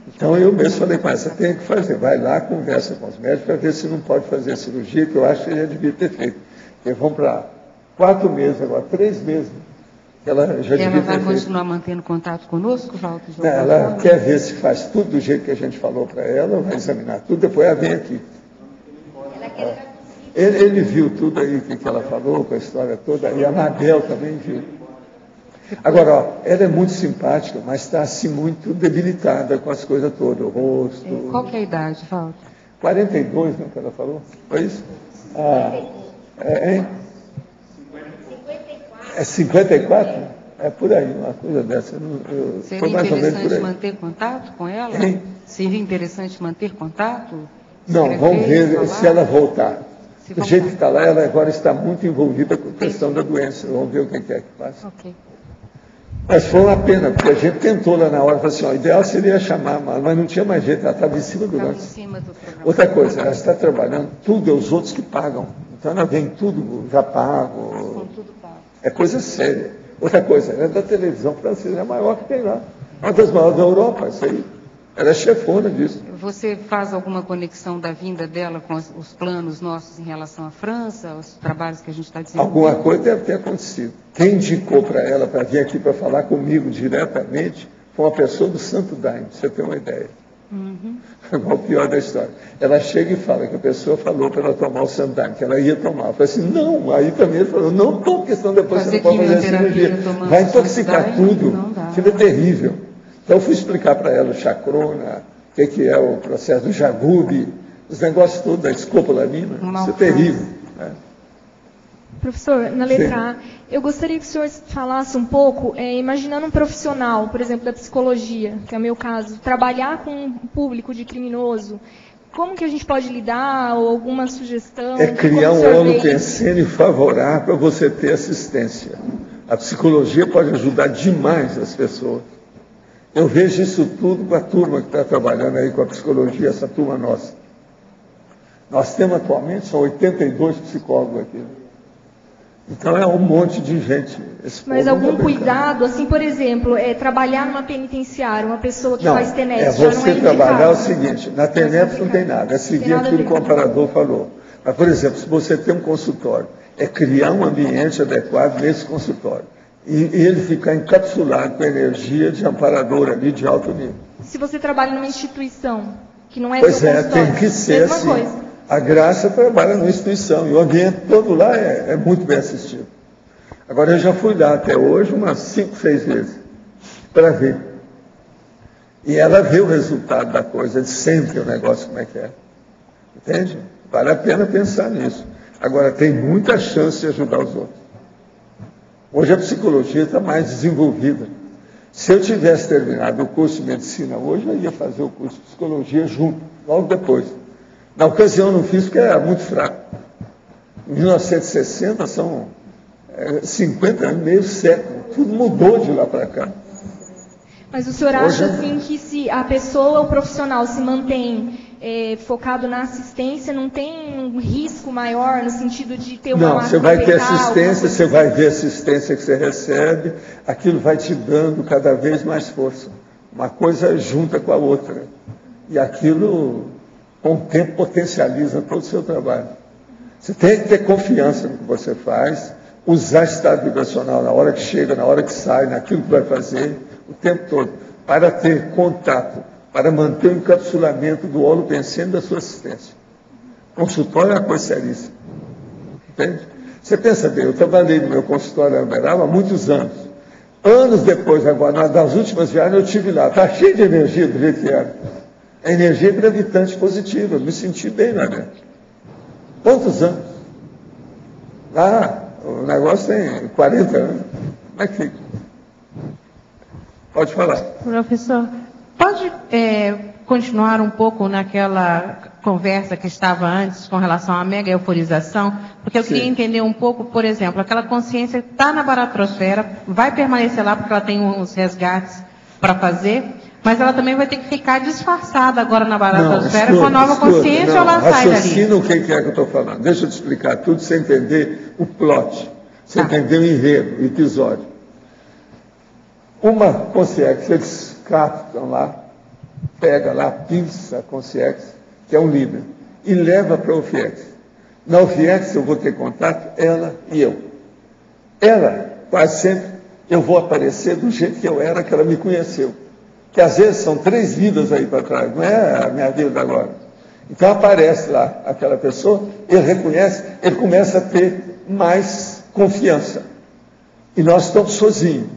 Então eu mesmo falei com ela, você tem que fazer, vai lá, conversa com os médicos para ver se não pode fazer a cirurgia, que eu acho que já devia ter feito. Porque vão para 4 meses agora, 3 meses. Ela já devia ter feito. Ela vai continuar mantendo contato conosco, Walter? Ela quer ver se faz tudo do jeito que a gente falou para ela, vai examinar tudo, depois ela vem aqui. Ele viu tudo aí, o que ela falou, com a história toda, e a Anabel também viu. Agora, ó, ela é muito simpática, mas está assim muito debilitada com as coisas todas, o rosto. Qual que é a idade, Walter? 42, né, que ela falou? Foi isso? Hein? É 54? É por aí, uma coisa dessa. Seria interessante manter contato com ela? Hein? Seria interessante manter contato? Não, vamos ver se ela voltar. Do jeito que está lá, ela agora está muito envolvida com a questão da doença. Vamos ver o que é que passa. Ok. Mas foi uma pena, porque a gente tentou lá na hora, falou assim, ó, o ideal seria chamar, mas não tinha mais jeito, ela estava em cima do lance. Outra coisa, ela está trabalhando, tudo é os outros que pagam. Então ela vem tudo já pago. É coisa séria. Outra coisa, ela é da televisão francesa, é a maior que tem lá. Uma das maiores da Europa, isso aí. Ela é chefona disso. Você faz alguma conexão da vinda dela com os planos nossos em relação à França, os trabalhos que a gente está desenvolvendo? Alguma coisa deve ter acontecido. Quem indicou para ela para vir aqui para falar comigo diretamente foi uma pessoa do Santo Daime, pra você ter uma ideia. É o pior da história. Ela chega e fala que a pessoa falou para ela tomar o Santo Daime, que ela ia tomar. Eu falei assim, não. Aí também ele falou, não toma, porque senão depois você não pode fazer a cirurgia. Vai intoxicar tudo. Aquilo é terrível. Então eu fui explicar para ela o chacrona, o que é o processo do Jagube, os negócios todos da escopolamina. Isso é terrível. Né? Professor, na letra A, eu gostaria que o senhor falasse um pouco, imaginando um profissional, por exemplo, da psicologia, que é o meu caso, trabalhar com um público de criminoso, como que a gente pode lidar, ou alguma sugestão? É criar um holopensene favorável para você ter assistência. A psicologia pode ajudar demais as pessoas. Eu vejo isso tudo com a turma que está trabalhando aí com a psicologia, essa turma nossa. Nós temos atualmente, são 82 psicólogos aqui. Então é um monte de gente. Mas algum cuidado, assim, por exemplo, trabalhar numa penitenciária, uma pessoa que faz TENEPS, já não é você trabalhar o seguinte, na TENEPS não tem nada, é seguir aquilo que o comparador falou. Mas, por exemplo, se você tem um consultório, é criar um ambiente adequado nesse consultório. E ele ficar encapsulado com energia de amparador ali de alto nível. Se você trabalha numa instituição, que não é pois é, tem que ser assim. Coisa. A Graça trabalha numa instituição e o ambiente todo lá é muito bem assistido. Agora, eu já fui lá até hoje umas 5, 6 vezes para ver. E ela vê o resultado da coisa, sempre o negócio como é que é. Entende? Vale a pena pensar nisso. Agora, tem muita chance de ajudar os outros. Hoje a psicologia está mais desenvolvida. Se eu tivesse terminado o curso de medicina hoje, eu ia fazer o curso de psicologia junto, logo depois. Na ocasião eu não fiz porque era muito fraco. Em 1960 são 50 anos, meio século. Tudo mudou de lá para cá. Mas o senhor acha assim que se a pessoa, o profissional, se mantém focado na assistência, não tem um risco maior no sentido de ter uma Não, você vai ter assistência, você vai ver a assistência que você recebe, aquilo vai te dando cada vez mais força. Uma coisa junta com a outra. E aquilo, com o tempo, potencializa todo o seu trabalho. Você tem que ter confiança no que você faz, usar estado vibracional na hora que chega, na hora que sai, naquilo que vai fazer, o tempo todo, para ter contato, para manter o encapsulamento do holopensene da sua assistência. Consultório é uma coisa seríssima. Entende? Você pensa bem, eu trabalhei no meu consultório em Uberaba há muitos anos. Anos depois, agora, nas últimas viagens, eu estive lá. Está cheio de energia do jeito que era. A energia gravitante positiva. Eu me senti bem lá dentro. Quantos anos? Lá, o negócio tem 40 anos. Como é que fica? Pode falar. Professor, pode continuar um pouco naquela conversa que estava antes com relação à mega euforização? Porque eu queria entender um pouco, por exemplo, aquela consciência está na baratrosfera, vai permanecer lá porque ela tem uns resgates para fazer, mas ela também vai ter que ficar disfarçada agora na baratrosfera com a nova consciência ou ela sai dali? Raciocina o que é que eu estou falando. Deixa eu te explicar tudo, você entender o plot, você entender o enredo, o episódio. Uma consciência, eles captam lá, pega lá, pinça a consciência, que é um líder, e leva para a OFIEX. Na OFIEX eu vou ter contato, ela e eu. Ela, quase sempre, eu vou aparecer do jeito que eu era, que ela me conheceu. Que às vezes são 3 vidas aí para trás, não é a minha vida agora. Então aparece lá aquela pessoa, ele reconhece, ele começa a ter mais confiança. E nós estamos sozinhos.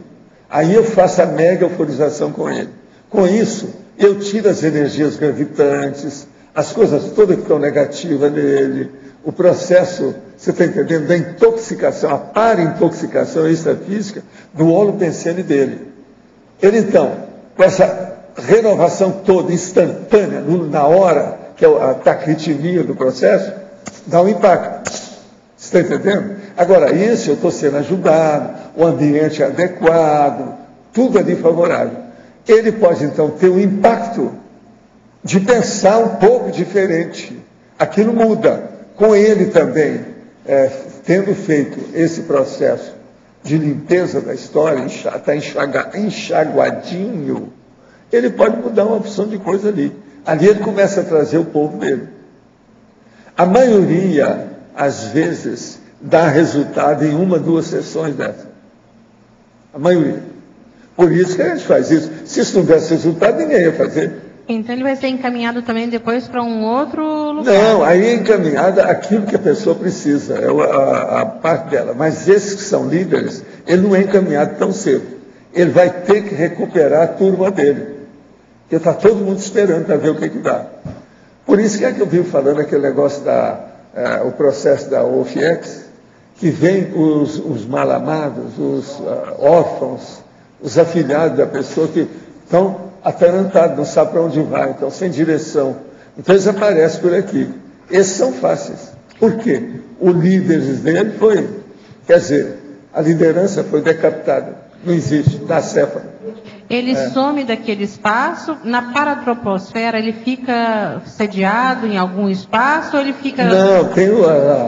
Aí eu faço a mega euforização com ele. Com isso, eu tiro as energias gravitantes, as coisas todas que estão negativas nele, o processo Você está entendendo? Da intoxicação, a para-intoxicação extrafísica do holopensene dele. Ele, então, com essa renovação toda, instantânea, na hora, que é a taquitimia do processo, dá um impacto. Você está entendendo? Agora, isso eu estou sendo ajudado, o ambiente é adequado, tudo ali favorável. Ele pode, então, ter um impacto de pensar um pouco diferente. Aquilo muda. Com ele também, tendo feito esse processo de limpeza da história, está enxaguadinho, ele pode mudar uma opção de coisa ali. Ali ele começa a trazer o povo dele. A maioria, às vezes, dá resultado em 1, 2 sessões dessa. A maioria. Por isso que a gente faz isso. Se isso não desse resultado, ninguém ia fazer. Então ele vai ser encaminhado também depois para um outro lugar? Não, aí é encaminhada aquilo que a pessoa precisa, é a parte dela. Mas esses que são líderes, ele não é encaminhado tão cedo. Ele vai ter que recuperar a turma dele. Porque está todo mundo esperando para ver o que dá. Por isso que eu vivo falando aquele negócio o processo da OFIEX, que vem os mal amados, os órfãos, os afilhados da pessoa que estão atarantados, não sabem para onde vai, estão sem direção. Então eles aparecem por aqui. Esses são fáceis. Por quê? O líder dele foi, quer dizer, a liderança foi decapitada. Não existe, da cefa. Ele some daquele espaço, na paratroposfera ele fica sediado em algum espaço ou ele fica... Não, tem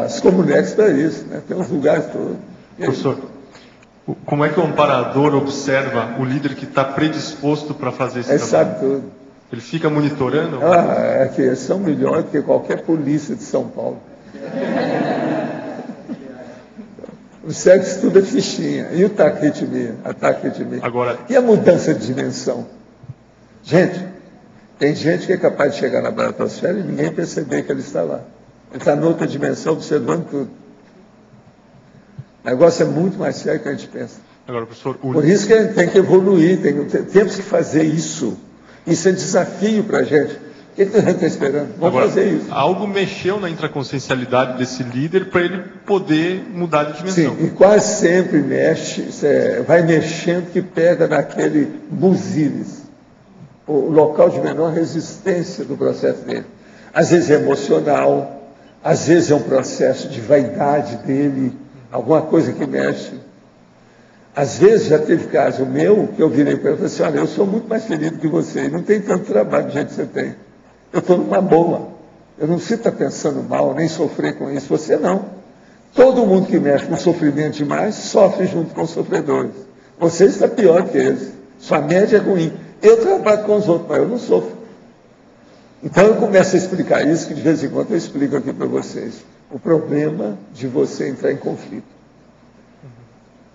as comunex para isso, né? Tem uns lugares todos. Professor, como é que o amparador observa o líder que está predisposto para fazer esse trabalho? Ele sabe tudo. Ele fica monitorando? É que eles são melhores do que qualquer polícia de São Paulo. O cego estuda fichinha. E o taquitimia? A taquitimia. Agora... E a mudança de dimensão? Gente, tem gente que é capaz de chegar na baratosfera e ninguém perceber que ele está lá. Ele está noutra dimensão, observando tudo. O negócio é muito mais sério do que a gente pensa. Agora, professor, Por isso que a gente tem que evoluir, temos que fazer isso. Isso é desafio para a gente. O que a gente está esperando? Vamos fazer isso. Algo mexeu na intraconsciencialidade desse líder para ele poder mudar de dimensão. Sim, e quase sempre mexe, vai mexendo que pega naquele busilis, o local de menor resistência do processo dele. Às vezes é emocional, às vezes é um processo de vaidade dele, alguma coisa que mexe. Às vezes já teve caso meu, que eu virei para ele e falei assim, olha, eu sou muito mais feliz do que você, e não tem tanto trabalho do jeito que você tem. Eu estou numa boa. Eu não preciso estar pensando mal, nem sofrer com isso. Você não. Todo mundo que mexe com sofrimento demais, sofre junto com os sofredores. Você está pior que eles. Sua média é ruim. Eu trabalho com os outros, mas eu não sofro. Então eu começo a explicar isso, que de vez em quando eu explico aqui para vocês. O problema de você entrar em conflito.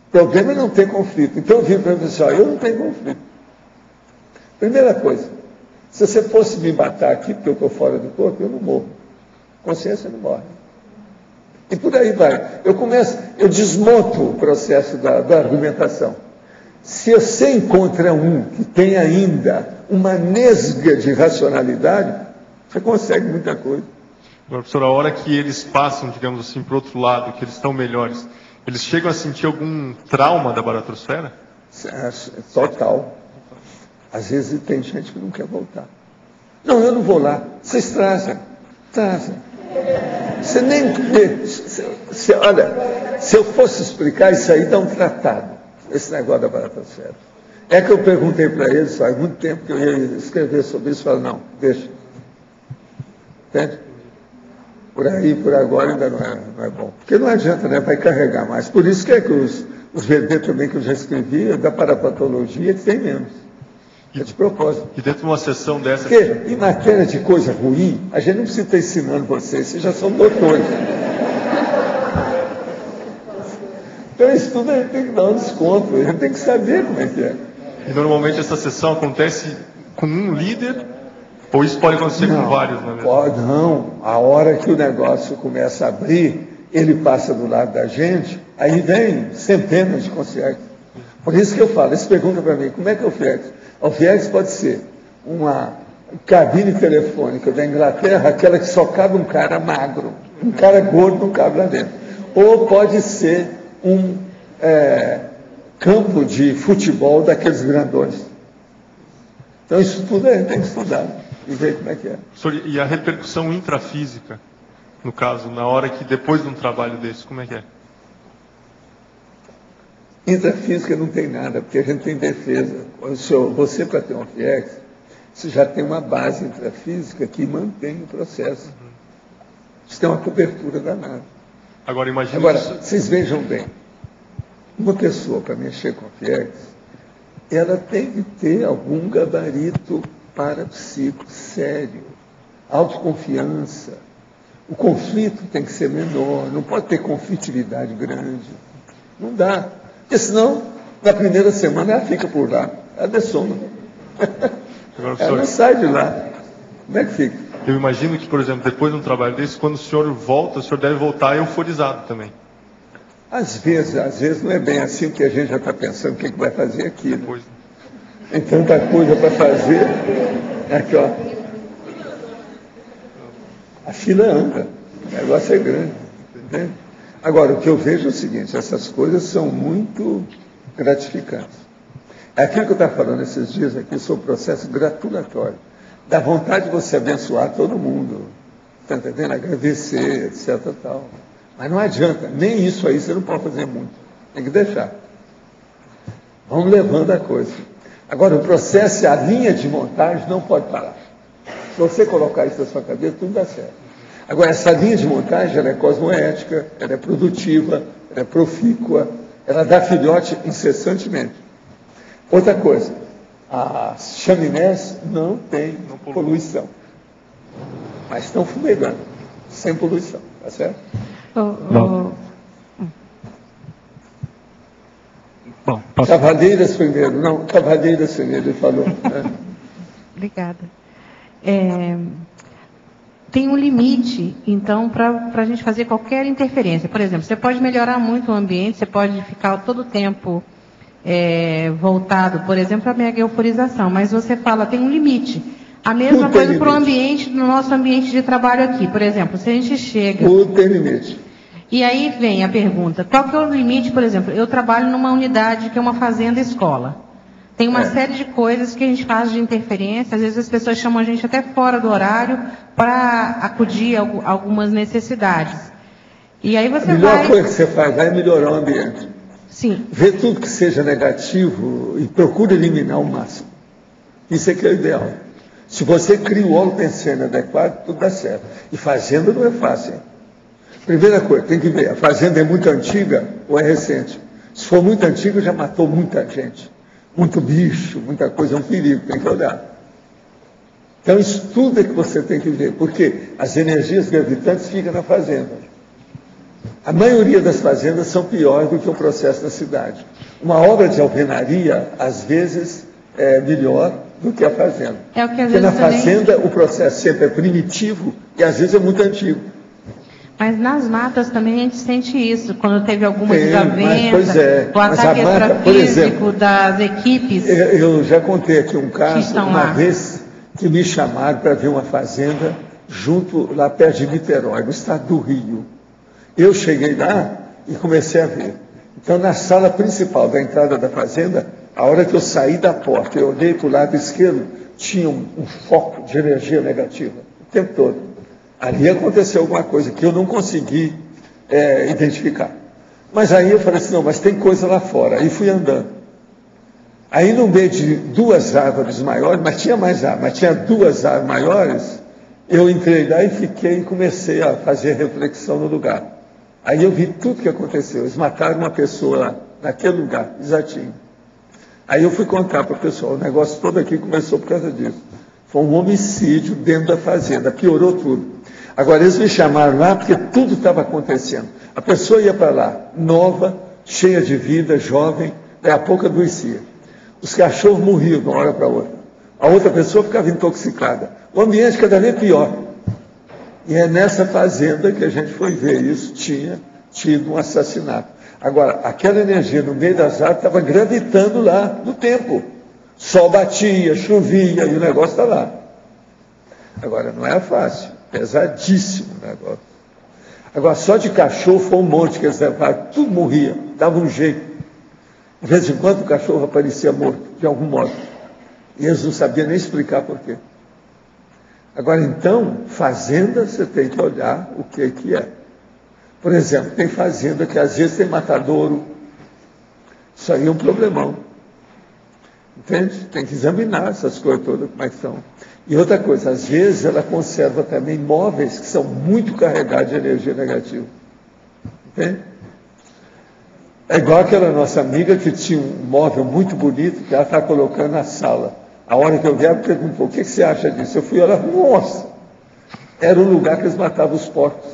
O problema é não ter conflito. Então eu vim para ele e disse, eu não tenho conflito. Primeira coisa, se você fosse me matar aqui, porque eu estou fora do corpo, eu não morro. Consciência não morre. E por aí vai. Eu desmonto o processo da argumentação. Se você encontra um que tem ainda uma nesga de racionalidade, você consegue muita coisa. Agora, professor, a hora que eles passam, digamos assim, para o outro lado, que eles estão melhores, eles chegam a sentir algum trauma da baratrosfera? Total. Às vezes tem gente que não quer voltar. Não, eu não vou lá. Vocês trazem. Você nem... olha, se eu fosse explicar isso aí, dá um tratado. Esse negócio da baratrosfera. É que eu perguntei para eles, faz muito tempo que eu ia escrever sobre isso, falaram, não, deixa. Entende? Por aí, por agora, ainda não é bom. Porque não adianta, né? Vai carregar mais. Por isso que os VD também que eu já escrevi, da parapatologia, que tem menos. É de propósito. E dentro de uma sessão dessa... Porque em matéria de coisa ruim, a gente não precisa estar ensinando vocês já são doutores. Então isso tudo a gente tem que dar um desconto, a gente tem que saber como é que é. E normalmente essa sessão acontece com um líder, ou isso pode acontecer com vários, não é mesmo? Não, a hora que o negócio começa a abrir, ele passa do lado da gente, aí vem centenas de consciências. Por isso que eu falo, eles perguntam para mim, como é que eu faço? O FIEX pode ser uma cabine telefônica da Inglaterra, aquela que só cabe um cara magro. Um cara gordo não cabe lá dentro. ou pode ser um campo de futebol daqueles grandões. Então isso tudo a gente tem que estudar e ver como é que é. E a repercussão intrafísica, no caso, na hora que depois de um trabalho desse, como é que é? Intrafísica não tem nada, porque a gente tem defesa. Você, para ter um FIEX, você já tem uma base intrafísica que mantém o processo. Isso tem uma cobertura danada. Agora, vocês vejam bem, uma pessoa para mexer com FIEX, ela tem que ter algum gabarito parapsíquico sério, autoconfiança. O conflito tem que ser menor, não pode ter conflitividade grande. Não dá. Porque senão, na primeira semana, ela fica por lá. Ela dessoma. Ela não sai de lá. Como é que fica? Eu imagino que, por exemplo, depois de um trabalho desse, quando o senhor volta, o senhor deve voltar euforizado também. Às vezes não é bem assim, porque a gente já está pensando o que vai fazer aqui. Né? Tem tanta coisa para fazer. Aqui, ó. A fila anda. O negócio é grande. Entende? Agora, o que eu vejo é o seguinte, essas coisas são muito gratificantes. É aquilo que eu estava falando esses dias aqui sobre o processo gratulatório. Dá vontade de você abençoar todo mundo, está entendendo? Agradecer, etc. Tal. Mas não adianta, nem isso aí você não pode fazer muito. Tem que deixar. Vamos levando a coisa. Agora, o processo, a linha de montagem não pode parar. Se você colocar isso na sua cabeça, tudo dá certo. Agora, essa linha de montagem, ela é cosmoética, ela é produtiva, ela é profícua, ela dá filhote incessantemente. Outra coisa, as chaminés não têm poluição, mas estão fumegando, sem poluição, tá certo? Bom, Cavalheiras primeiro, não, Cavalheiras primeiro, ele falou. Né? Obrigada. Tem um limite, então, para a gente fazer qualquer interferência. Por exemplo, você pode melhorar muito o ambiente, você pode ficar todo o tempo voltado, por exemplo, para a mega euforização, mas você fala, tem um limite. A mesma coisa para o ambiente, no nosso ambiente de trabalho aqui. Por exemplo, se a gente chega... Tudo tem limite. E aí vem a pergunta, qual que é o limite, por exemplo, eu trabalho numa unidade que é uma fazenda-escola. Tem uma série de coisas que a gente faz de interferência, às vezes as pessoas chamam a gente até fora do horário para acudir a algumas necessidades. E aí você a melhor coisa que você faz é melhorar o ambiente. Sim. Vê tudo que seja negativo e procura eliminar o máximo. Isso é que é o ideal. Se você cria o holopensene adequado, tudo dá certo. E fazenda não é fácil. Hein? Primeira coisa, tem que ver, a fazenda é muito antiga ou é recente? Se for muito antiga, já matou muita gente. Muito bicho, muita coisa, é um perigo, tem que olhar. Então, isso tudo é que você tem que ver, porque as energias gravitantes ficam na fazenda. A maioria das fazendas são piores do que o processo da cidade. Uma obra de alvenaria, às vezes, é melhor do que a fazenda. É o que às porque vezes na fazenda o processo sempre é primitivo e às vezes é muito antigo. Mas nas matas também a gente sente isso, quando teve alguma desavença, o mas ataque a mata, extrafísico por exemplo, das equipes. Eu já contei aqui um caso, uma lá. vez que me chamaram para ver uma fazenda junto, lá perto de Niterói, no estado do Rio. Eu cheguei lá e comecei a ver. Então, na sala principal da entrada da fazenda, a hora que eu saí da porta, eu olhei para o lado esquerdo, tinha um foco de energia negativa, o tempo todo. Ali aconteceu alguma coisa que eu não consegui identificar. Mas aí eu falei assim, não, mas tem coisa lá fora. Aí fui andando. Aí no meio de duas árvores maiores, mas tinha mais árvores, mas tinha duas árvores maiores, eu entrei lá e fiquei e comecei a fazer reflexão no lugar. Aí eu vi tudo que aconteceu. Eles mataram uma pessoa lá, naquele lugar, exatinho. Aí eu fui contar para o pessoal, o negócio todo aqui começou por causa disso. Foi um homicídio dentro da fazenda, piorou tudo. Agora, eles me chamaram lá porque tudo estava acontecendo. A pessoa ia para lá, nova, cheia de vida, jovem, daí a pouco adoecia. Os cachorros morriam de uma hora para outra. A outra pessoa ficava intoxicada. O ambiente cada vez pior. E é nessa fazenda que a gente foi ver isso, tinha tido um assassinato. Agora, aquela energia no meio das árvores estava gravitando lá no tempo. Sol batia, chovia e o negócio está lá. Agora, não é fácil. Pesadíssimo o negócio. Agora, só de cachorro foi um monte que eles levaram, tudo morria, dava um jeito. De vez em quando o cachorro aparecia morto, de algum modo. E eles não sabiam nem explicar por quê. Agora, então, fazenda, você tem que olhar o que é. Por exemplo, tem fazenda que às vezes tem matadouro. Isso aí é um problemão. Entende? Tem que examinar essas coisas todas, como é que são. E outra coisa, às vezes ela conserva também móveis que são muito carregados de energia negativa. Entende? É igual aquela nossa amiga que tinha um móvel muito bonito que ela está colocando na sala. A hora que eu vi, ela perguntou, o que você acha disso? Eu fui olhar, nossa, era um lugar que eles matavam os porcos.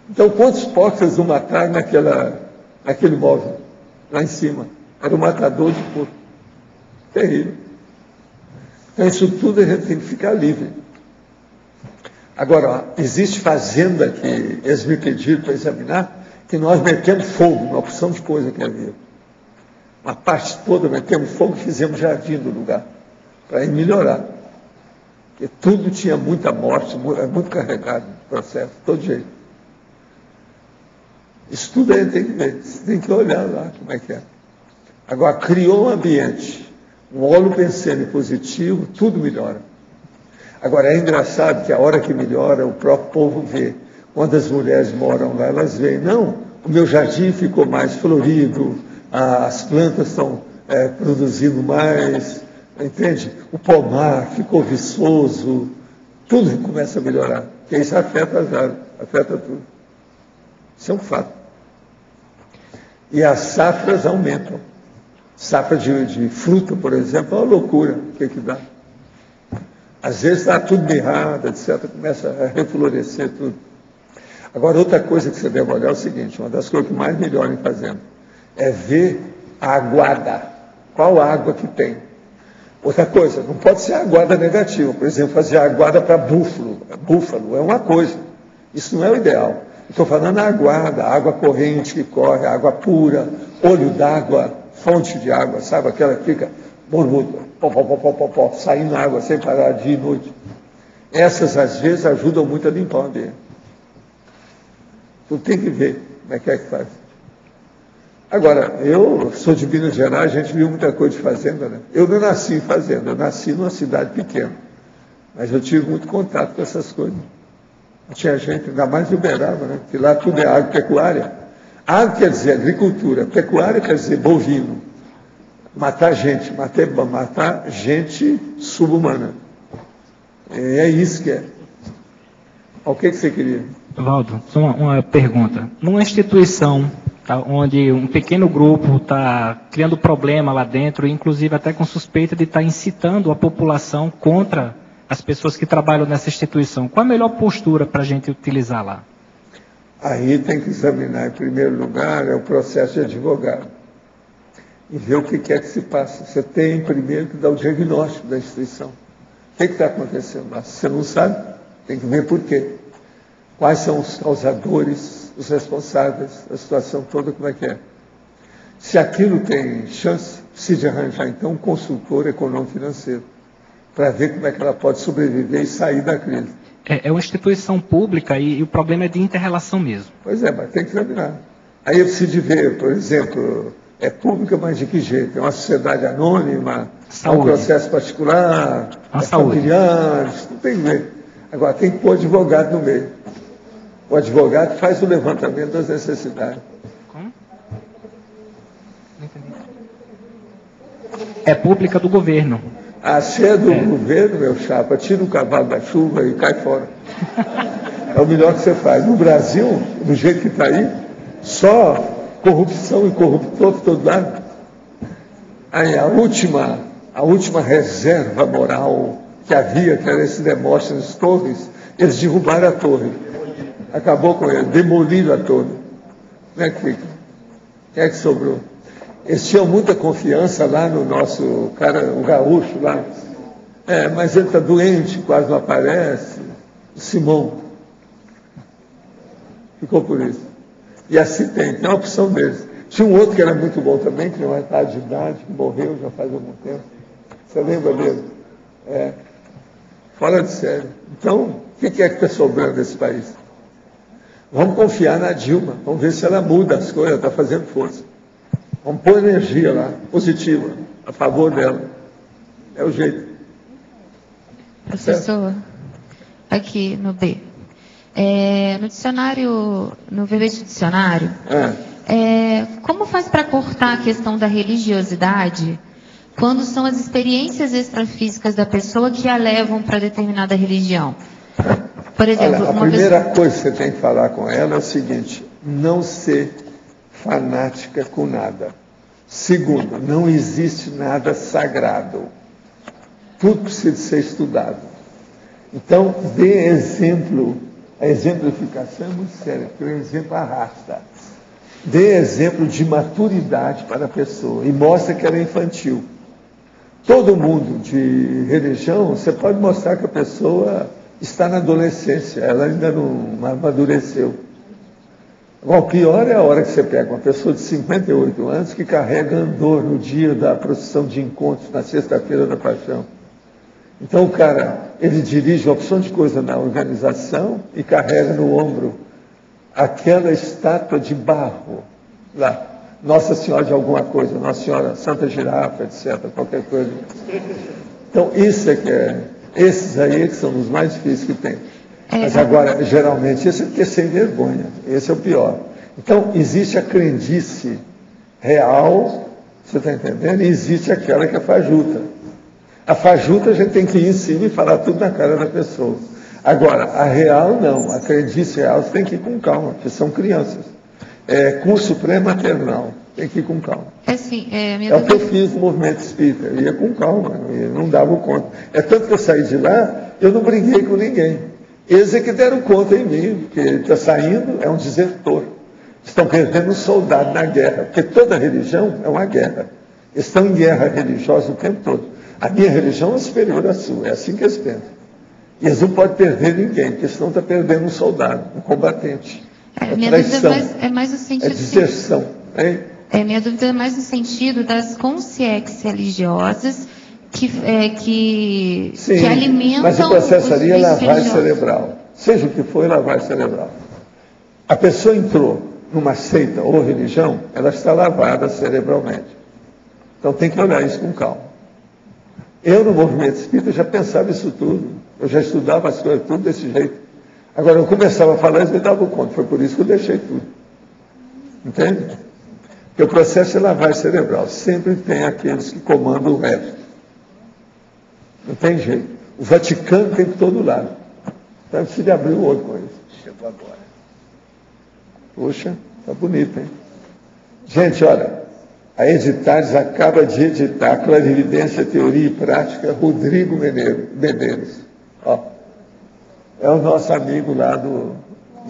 Então, quantos porcos eles não mataram naquele móvel, lá em cima? Era um matador de porco. Terrível. Então, isso tudo a gente tem que ficar livre. Agora, ó, existe fazenda que eles me pediram para examinar, que nós metemos fogo, uma opção de coisa que havia. Uma parte toda metemos fogo e fizemos jardim no lugar, para ir melhorar. Porque tudo tinha muita morte, muito carregado no processo, de todo jeito. Isso tudo aí tem que ver, você tem que olhar lá como é que é. Agora, criou um ambiente, um óleo pensando positivo, tudo melhora. Agora, é engraçado que a hora que melhora, o próprio povo vê. Quando as mulheres moram lá, elas veem, não, o meu jardim ficou mais florido, as plantas estão produzindo mais, entende? O pomar ficou viçoso, tudo começa a melhorar. Porque isso afeta as árvores, afeta tudo. Isso é um fato. E as safras aumentam. Safra de fruta, por exemplo, é uma loucura. O que dá? Às vezes está tudo errado, etc. Começa a reflorescer tudo. Agora, outra coisa que você deve olhar é o seguinte, uma das coisas que mais melhora em fazenda é ver a aguada. Qual água que tem? Outra coisa, não pode ser aguada negativa. Por exemplo, fazer aguada para búfalo. Búfalo é uma coisa. Isso não é o ideal. Estou falando a aguada, água corrente que corre, água pura, olho d'água, fonte de água, sabe? Aquela que fica borbuda, saindo água sem parar dia e noite. Essas, às vezes, ajudam muito a limpar o ambiente. Tu tem que ver como é que faz. Agora, eu sou de Minas Gerais, a gente viu muita coisa de fazenda, né? Eu não nasci em fazenda, eu nasci numa cidade pequena. Mas eu tive muito contato com essas coisas. Tinha gente, ainda mais em Uberaba, né? Que lá tudo é agropecuária. Agro quer dizer agricultura, pecuária quer dizer bovino. Matar gente subhumana. É isso que é. O que você queria? Valdo, só uma pergunta. Numa instituição onde um pequeno grupo está criando problema lá dentro, inclusive até com suspeita de estar incitando a população contra as pessoas que trabalham nessa instituição, qual a melhor postura para a gente utilizar lá? Aí tem que examinar, em primeiro lugar, o processo de advogado. E ver o que é que se passa. Você tem, primeiro, que dar o diagnóstico da instituição. O que está acontecendo lá? Se você não sabe, tem que ver por quê. Quais são os causadores, os responsáveis, a situação toda, como é que é. Se aquilo tem chance, precisa arranjar, então, um consultor econômico-financeiro, para ver como é que ela pode sobreviver e sair da crise. É uma instituição pública e o problema é de inter-relação mesmo. Pois é, mas tem que examinar. Aí eu preciso de ver, por exemplo, é pública, mas de que jeito? É uma sociedade anônima, é um processo particular, familiares, não tem que ver. Agora, tem que pôr advogado no meio. O advogado faz o levantamento das necessidades. Como? Não entendi. É pública do governo. Se é do governo, meu chapa, tira o cavalo da chuva e cai fora. É o melhor que você faz. No Brasil, do jeito que está aí, só corrupção e corruptor de todo lado. Aí a última reserva moral que havia, que era esse Demóstenes Torres, eles derrubaram a torre. Acabou com ele, demoliram a torre. Como é que fica? Quem é que sobrou? Eles tinham muita confiança lá no nosso cara, o gaúcho lá. Mas ele está doente, quase não aparece. O Simão. Ficou por isso. E assim tem uma opção deles. Tinha um outro que era muito bom também, que tinha uma idade de idade, que morreu já faz algum tempo. Você lembra dele? Fora de sério. Então, o que é que está sobrando nesse país? Vamos confiar na Dilma, vamos ver se ela muda as coisas, está fazendo força. Vamos pôr energia lá, positiva, a favor dela. É o jeito. Professor, aqui no B. No dicionário, no verbete dicionário, como faz para cortar a questão da religiosidade quando são as experiências extrafísicas da pessoa que a levam para determinada religião? Por exemplo, olha, a primeira coisa que você tem que falar com ela é o seguinte: não ser fanática com nada. Segundo, não existe nada sagrado. Tudo precisa ser estudado. Então, dê exemplo. A exemplificação é muito séria, porque o exemplo arrasta. Dê exemplo de maturidade para a pessoa e mostra que ela é infantil. Todo mundo de religião, você pode mostrar que a pessoa está na adolescência, ela ainda não amadureceu. Bom, o pior é a hora que você pega uma pessoa de 58 anos que carrega andor no dia da procissão de encontros, na sexta-feira da paixão. Então o cara, ele dirige uma opção de coisa na organização e carrega no ombro aquela estátua de barro lá. Nossa Senhora de alguma coisa, Nossa Senhora Santa Girafa, etc., qualquer coisa. Então isso é que é, esses aí que são os mais difíceis que tem. Mas agora, geralmente, esse é porque é sem vergonha, esse é o pior. Então existe a crendice real, você está entendendo? E existe aquela que é fajuta. A fajuta a gente tem que ir em cima e falar tudo na cara da pessoa. Agora, a real não, a crendice real você tem que ir com calma, porque são crianças. Curso pré-maternal, tem que ir com calma. É o que eu fiz no movimento espírita, eu ia com calma, eu não dava conta. É tanto que eu saí de lá, eu não briguei com ninguém. Eles é que deram conta em mim, porque ele está saindo, é um desertor. Estão perdendo um soldado na guerra, porque toda religião é uma guerra. Eles estão em guerra religiosa o tempo todo. A minha religião é superior à sua, é assim que eles pensam. E eles não podem perder ninguém, porque senão está perdendo um soldado, um combatente. Minha dúvida é mais no sentido... É deserção. Minha dúvida é mais no sentido das consciências religiosas que alimentam... Mas o processo ali é lavagem cerebral. Seja o que for, é lavagem cerebral. A pessoa entrou numa seita ou religião, ela está lavada cerebralmente. Então tem que olhar isso com calma. Eu, no movimento espírita, já pensava isso tudo. Eu já estudava as coisas tudo desse jeito. Agora, eu começava a falar e me dava conta. Foi por isso que eu deixei tudo. Entende? Porque o processo é lavagem cerebral. Sempre tem aqueles que comandam o resto. Não tem jeito. O Vaticano tem por todo lado. Então, eu preciso abrir o olho com isso. Chegou agora. Poxa, tá bonito, hein? Gente, olha, a Editares acaba de editar Clarividência, Teoria e Prática, Rodrigo Medeiros. Ó, é o nosso amigo lá dos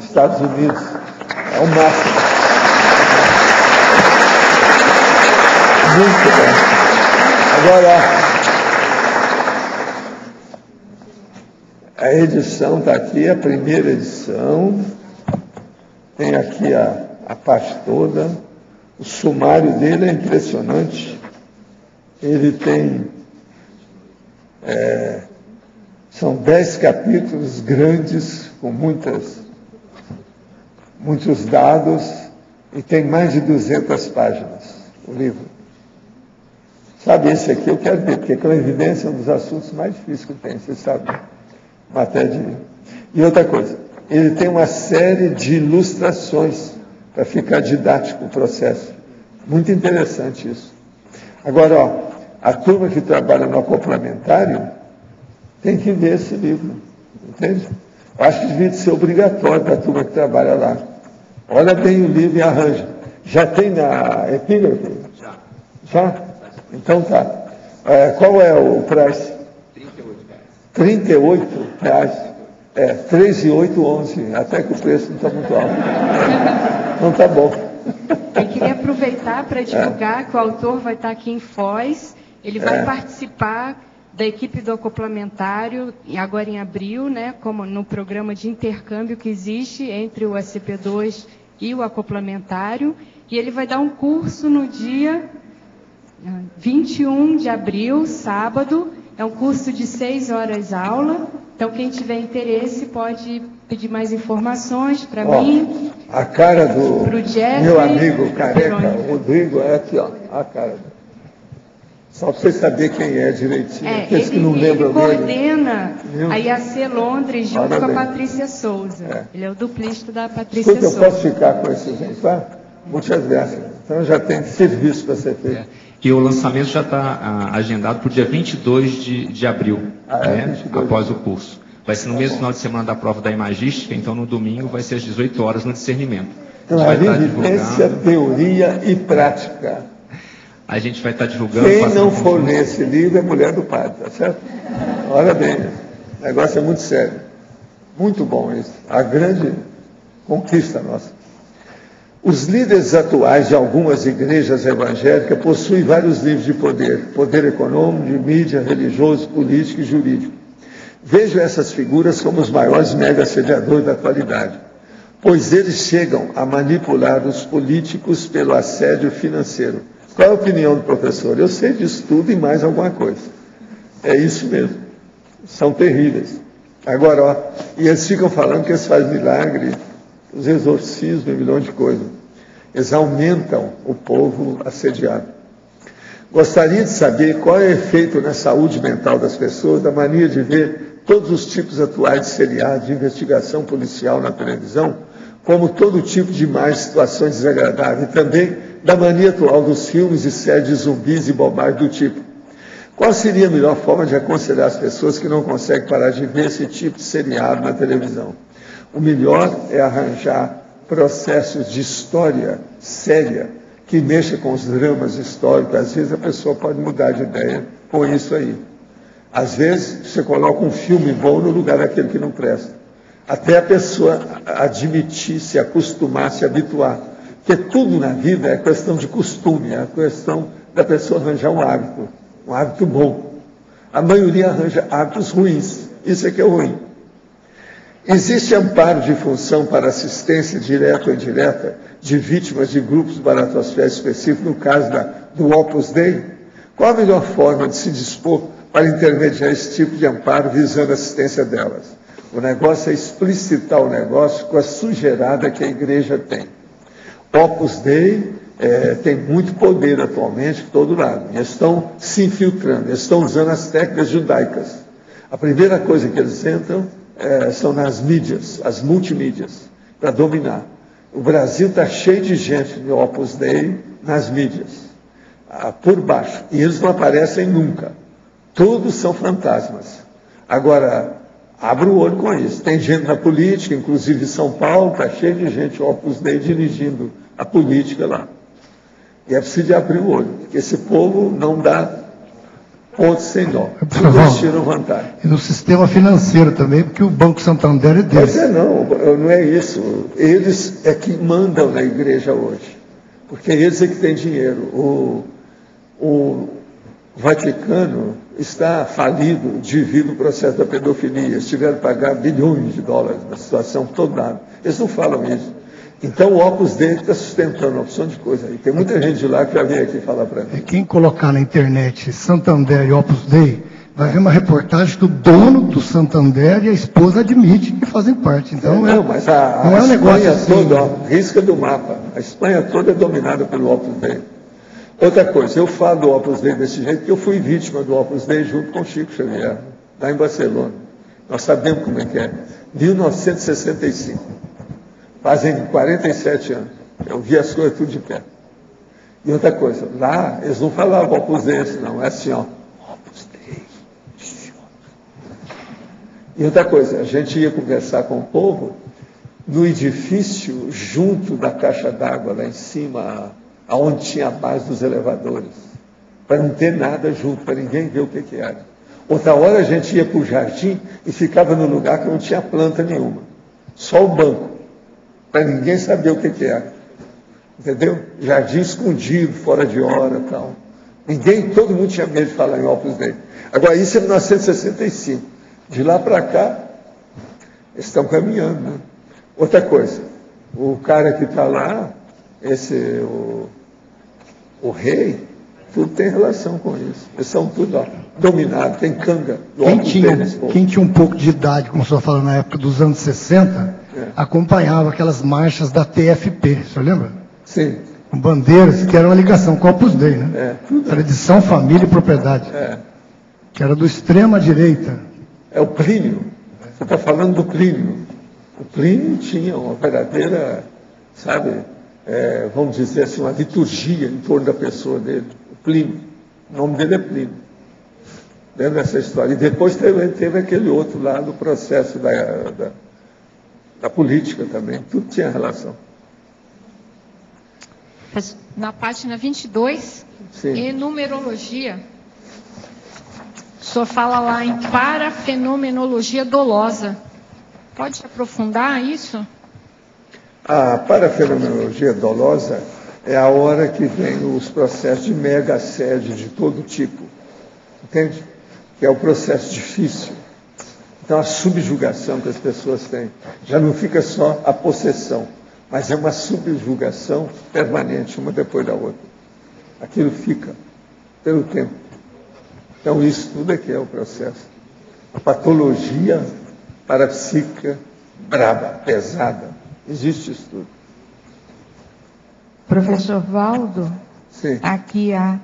Estados Unidos. É o máximo. Muito bom. Agora, a edição está aqui, a primeira edição. Tem aqui a parte toda. O sumário dele é impressionante. Ele tem... são 10 capítulos grandes, com muitos dados, e tem mais de 200 páginas, o livro. Sabe, esse aqui eu quero ver, porque a clarividência é um dos assuntos mais difíceis que tem, você sabe. Matéria de... E outra coisa, ele tem uma série de ilustrações para ficar didático o processo. Muito interessante isso. Agora, ó, a turma que trabalha no acoplamentário tem que ver esse livro, entende? Eu acho que devia ser obrigatório para a turma que trabalha lá. Olha bem o livro e arranja. Já tem na epígrafe? Já? Então tá. Qual é o preço? R$38. R$38. 3 e 8, 11. Até que o preço não está muito alto. Não está bom. Eu queria aproveitar para divulgar que o autor vai estar aqui em Foz. Ele vai participar da equipe do acoplamentário, agora em abril, né, como no programa de intercâmbio que existe entre o ACP2 e o acoplamentário. E ele vai dar um curso no dia 21 de abril, sábado. É um curso de 6 horas aula. Então, quem tiver interesse pode pedir mais informações para mim. A cara do Jeffrey, meu amigo careca, o Rodrigo, é aqui, ó, a cara. Só para você saber quem é direitinho. Aqueles que não lembram ele coordena a IAC Londres junto com a Patrícia Souza. Ele é o duplista da Patrícia Souza. Eu posso ficar com esse exemplar? Muitas graças. Então já tem serviço para ser feito. E o lançamento já está agendado para o dia 22 de abril, né, após o curso. Vai ser no mesmo final de semana da prova da imagística, então no domingo vai ser às 18 horas no discernimento. Clarividência, teoria e prática. A gente vai estar divulgando. Quem não for ler esse livro é mulher do padre, tá certo? Olha bem, o negócio é muito sério. Muito bom isso. A grande conquista nossa. Os líderes atuais de algumas igrejas evangélicas possuem vários livros de poder. Poder econômico, de mídia, religioso, político e jurídico. Vejo essas figuras como os maiores mega-assediadores da atualidade, pois eles chegam a manipular os políticos pelo assédio financeiro. Qual é a opinião do professor? Eu sei disso tudo e mais alguma coisa. É isso mesmo. São terríveis. Agora, ó, e eles ficam falando que eles fazem milagre, os exorcismos, um milhão de coisas. Eles aumentam o povo assediado. Gostaria de saber qual é o efeito na saúde mental das pessoas da mania de ver todos os tipos atuais de seriados, de investigação policial na televisão, como todo tipo de mais situações desagradáveis, e também da mania atual dos filmes e séries de zumbis e bobagem do tipo. Qual seria a melhor forma de aconselhar as pessoas que não conseguem parar de ver esse tipo de seriado na televisão? O melhor é arranjar processos de história séria, que mexa com os dramas históricos. Às vezes a pessoa pode mudar de ideia com isso aí. Às vezes você coloca um filme bom no lugar daquele que não presta. Até a pessoa admitir, se acostumar, se habituar. Porque tudo na vida é questão de costume, é questão da pessoa arranjar um hábito bom. A maioria arranja hábitos ruins, isso é que é ruim. Existe amparo de função para assistência direta ou indireta de vítimas de grupos baratosféricos específicos, no caso do Opus Dei? Qual a melhor forma de se dispor para intermediar esse tipo de amparo visando a assistência delas? O negócio é explicitar o negócio com a sujeirada que a igreja tem. Opus Dei tem muito poder atualmente por todo lado. Eles estão se infiltrando, eles estão usando as técnicas judaicas. A primeira coisa que eles entram são nas mídias, as multimídias, para dominar. O Brasil está cheio de gente de Opus Dei nas mídias, por baixo, e eles não aparecem nunca. Todos são fantasmas. Agora, abra o olho com isso. Tem gente na política, inclusive em São Paulo, está cheio de gente Opus Dei dirigindo a política lá. E é preciso de abrir o olho, porque esse povo não dá ponto sem nó. Todos tiram vantagem. E no sistema financeiro também, porque o Banco Santander é deles. Não é isso. Eles é que mandam na igreja hoje. Porque eles é que têm dinheiro. O Vaticano está falido devido ao processo da pedofilia. Eles tiveram que pagar bilhões de dólares na situação toda. Eles não falam isso. Então o Opus Dei está sustentando uma opção de coisa aí. Tem muita gente de lá que já vem aqui falar para mim. Quem colocar na internet Santander e Opus Dei, vai ver uma reportagem que o dono do Santander e a esposa admitem que fazem parte. Então mas a Espanha toda, risca do mapa. A Espanha toda é dominada pelo Opus Dei. Outra coisa, eu falo do Opus Dei desse jeito porque eu fui vítima do Opus Dei junto com o Chico Xavier, lá em Barcelona. Nós sabemos como é que é. 1965. Fazem 47 anos. Eu vi as coisas tudo de perto. E outra coisa, lá eles não falavam Opus Dei, não. É assim, ó. Opus Dei. E outra coisa, a gente ia conversar com o povo no edifício junto da caixa d'água, lá em cima, aonde tinha a base dos elevadores. Para não ter nada junto, para ninguém ver o que era. Outra hora a gente ia para o jardim e ficava no lugar que não tinha planta nenhuma. Só o banco. Para ninguém saber o que era. Entendeu? Jardim escondido, fora de hora e tal. Todo mundo tinha medo de falar em Opus Dei. Agora, isso é 1965. De lá para cá, eles estão caminhando, né? Outra coisa, o cara que está lá, o rei, tudo tem relação com isso. Eles são tudo dominados, tem canga. Quem tinha um pouco de idade, como o senhor falou, na época dos anos 60, acompanhava aquelas marchas da TFP, o senhor lembra? Sim. Com bandeiras, que era uma ligação com o Opus Dei, né? Tradição, família e propriedade. Que era do extrema-direita. É o Plínio. Você está falando do Plínio. O Plínio tinha uma verdadeira, sabe, vamos dizer assim, uma liturgia em torno da pessoa dele. O Plínio. O nome dele é Plínio. Lembra dessa história? E depois teve aquele outro lá do processo da política também. Tudo tinha relação. Na página 22, em numerologia, o senhor fala lá em parafenomenologia dolosa. Pode aprofundar isso? A parafenomenologia dolosa é a hora que vem os processos de mega assédio de todo tipo. Entende? Que é o processo difícil. Então, a subjugação que as pessoas têm já não fica só a possessão, mas é uma subjugação permanente, uma depois da outra. Aquilo fica pelo tempo. Então, isso tudo aqui é o processo. A patologia parapsíquica braba, pesada. Existe isso tudo. Professor Valdo, sim. Aqui a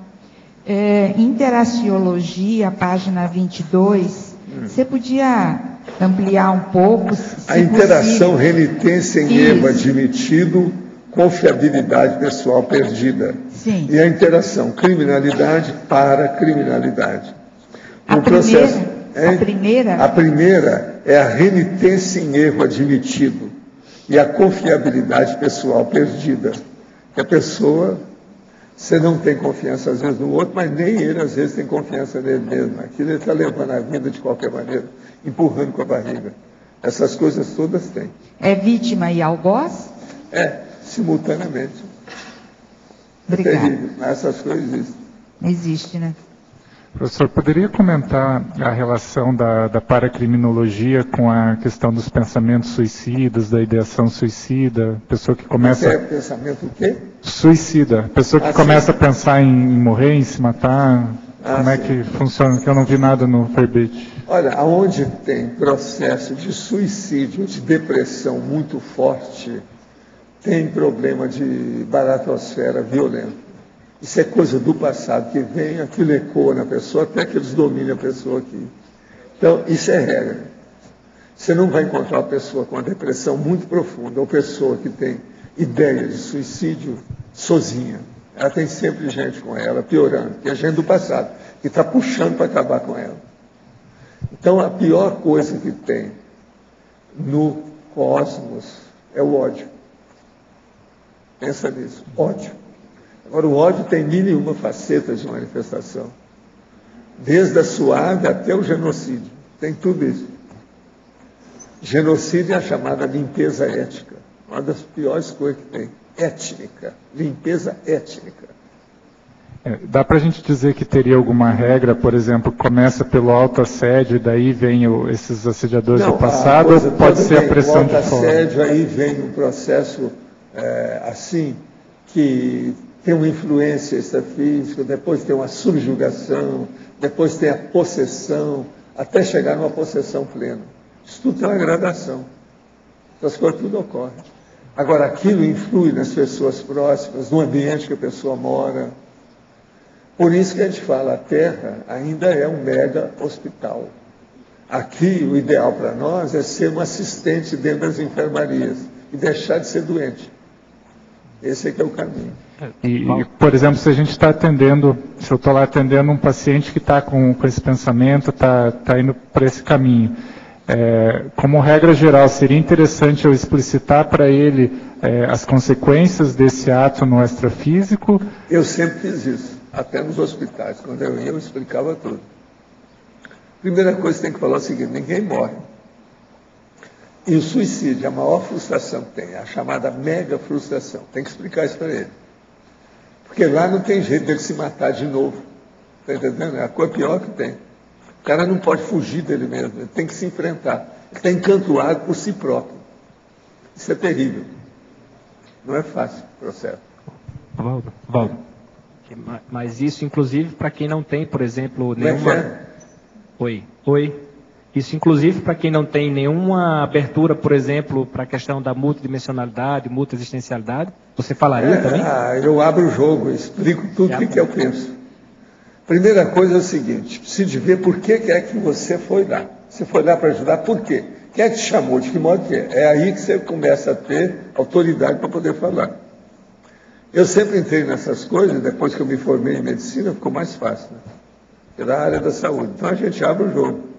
Interaciologia, página 22. Você podia ampliar um pouco? A interação renitência em erro admitido, confiabilidade pessoal perdida. Sim. E a interação criminalidade para criminalidade. A primeira é a renitência em erro admitido e a confiabilidade pessoal perdida. Que a pessoa, você não tem confiança às vezes no outro, mas nem ele às vezes tem confiança nele mesmo. Aquilo ele está levando a vida de qualquer maneira, empurrando com a barriga. Essas coisas todas têm. É vítima e algoz? Simultaneamente. Obrigada. É terrível, mas essas coisas existem. Existe, né? Professor, poderia comentar a relação da paracriminologia com a questão dos pensamentos suicidas, da ideação suicida, pessoa que começa... pensamento o quê? Suicida, pessoa que começa a pensar em morrer, em se matar, como é que funciona? Que eu não vi nada no verbete. Olha, aonde tem processo de suicídio, de depressão muito forte, tem problema de baratosfera violenta. Isso é coisa do passado, que vem, aquilo ecoa na pessoa, até que eles dominem a pessoa aqui. Então, isso é regra. Você não vai encontrar uma pessoa com uma depressão muito profunda, ou pessoa que tem ideia de suicídio sozinha. Ela tem sempre gente com ela, piorando, que é gente do passado, que está puxando para acabar com ela. Então, a pior coisa que tem no cosmos é o ódio. Pensa nisso, ódio. Agora, o ódio tem 1001 facetas de manifestação. Desde a suave até o genocídio. Tem tudo isso. Genocídio é a chamada limpeza ética. Uma das piores coisas que tem. Étnica. Limpeza étnica. Dá para a gente dizer que teria alguma regra, por exemplo, começa pelo autoassédio e daí vem esses assediadores do passado, ou pode ser a pressão de fora? O autoassédio aí vem um processo assim, que tem uma influência extrafísica, depois tem uma subjugação, depois tem a possessão, até chegar numa possessão plena. Isso tudo tem uma gradação. Essas coisas tudo ocorrem. Agora, aquilo influi nas pessoas próximas, no ambiente que a pessoa mora. Por isso que a gente fala, a Terra ainda é um mega hospital. Aqui, o ideal para nós é ser um assistente dentro das enfermarias e deixar de ser doente. Esse é que é o caminho. E, por exemplo, se a gente está atendendo, se eu estou lá atendendo um paciente que está com esse pensamento, está indo para esse caminho, como regra geral, seria interessante eu explicitar para ele as consequências desse ato no extrafísico? Eu sempre fiz isso, até nos hospitais. Quando eu ia, eu explicava tudo. Primeira coisa que tem que falar é o seguinte: ninguém morre. E o suicídio, a maior frustração que tem, a chamada mega frustração. Tem que explicar isso para ele. Porque lá não tem jeito dele se matar de novo. Está entendendo? É a coisa pior que tem. O cara não pode fugir dele mesmo, ele tem que se enfrentar. Ele está encantoado por si próprio. Isso é terrível. Não é fácil o processo. Valdo. Mas isso, inclusive, para quem não tem, por exemplo, nenhuma... Oi. Isso, inclusive, para quem não tem nenhuma abertura, por exemplo, para a questão da multidimensionalidade, multiexistencialidade, você falaria também? Eu abro o jogo, explico tudo o que eu penso. Primeira coisa é o seguinte, precisa ver por que é que você foi lá. Você foi lá para ajudar, por quê? Quem é que te chamou? De que modo que é? É aí que você começa a ter autoridade para poder falar. Eu sempre entrei nessas coisas, depois que eu me formei em medicina, ficou mais fácil, né? Pela área da saúde. Então a gente abre o jogo.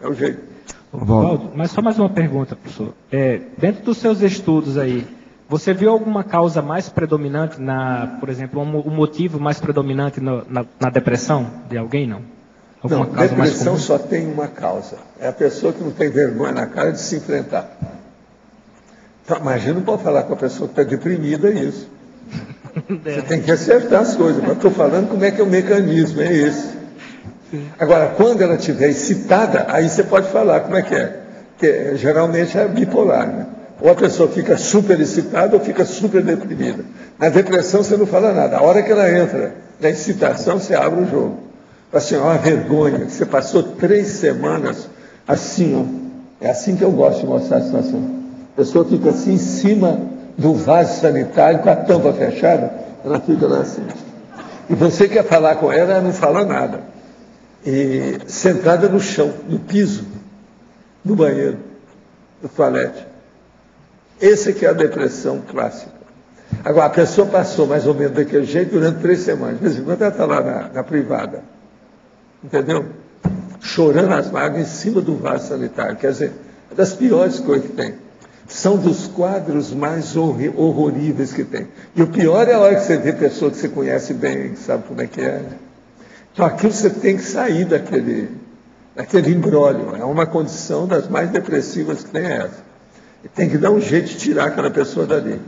É o jeito. Valdo, mas só mais uma pergunta, professor. Dentro dos seus estudos aí, você viu alguma causa mais predominante, por exemplo, um motivo mais predominante na depressão de alguém, não? Alguma causa depressão mais comum? só tem uma causa. É a pessoa que não tem vergonha na cara de se enfrentar. Então, imagina, não pode falar com a pessoa que está deprimida isso. Você tem que acertar as coisas. Mas estou falando como é que é o mecanismo, é esse. Agora, quando ela estiver excitada, aí você pode falar como é que é. Porque geralmente é bipolar, né? Ou a pessoa fica super excitada ou fica super deprimida. Na depressão você não fala nada. A hora que ela entra na excitação, você abre o jogo. Assim, uma vergonha. Você passou 3 semanas assim, ó. É assim que eu gosto de mostrar a situação. A pessoa fica assim em cima do vaso sanitário com a tampa fechada, ela fica lá assim. E você quer falar com ela, ela não fala nada. E sentada no chão, no piso, no banheiro, no toalete. Esse que é a depressão clássica. Agora, a pessoa passou mais ou menos daquele jeito durante 3 semanas. De vez em quando ela está lá na privada. Entendeu? Chorando as mágoas em cima do vaso sanitário. Quer dizer, é das piores coisas que tem. São dos quadros mais horroríveis que tem. E o pior é a hora que você vê pessoa que você conhece bem, que sabe como é que é. Então aquilo você tem que sair daquele imbróglio. É uma condição das mais depressivas que tem essa. E tem que dar um jeito de tirar aquela pessoa dali.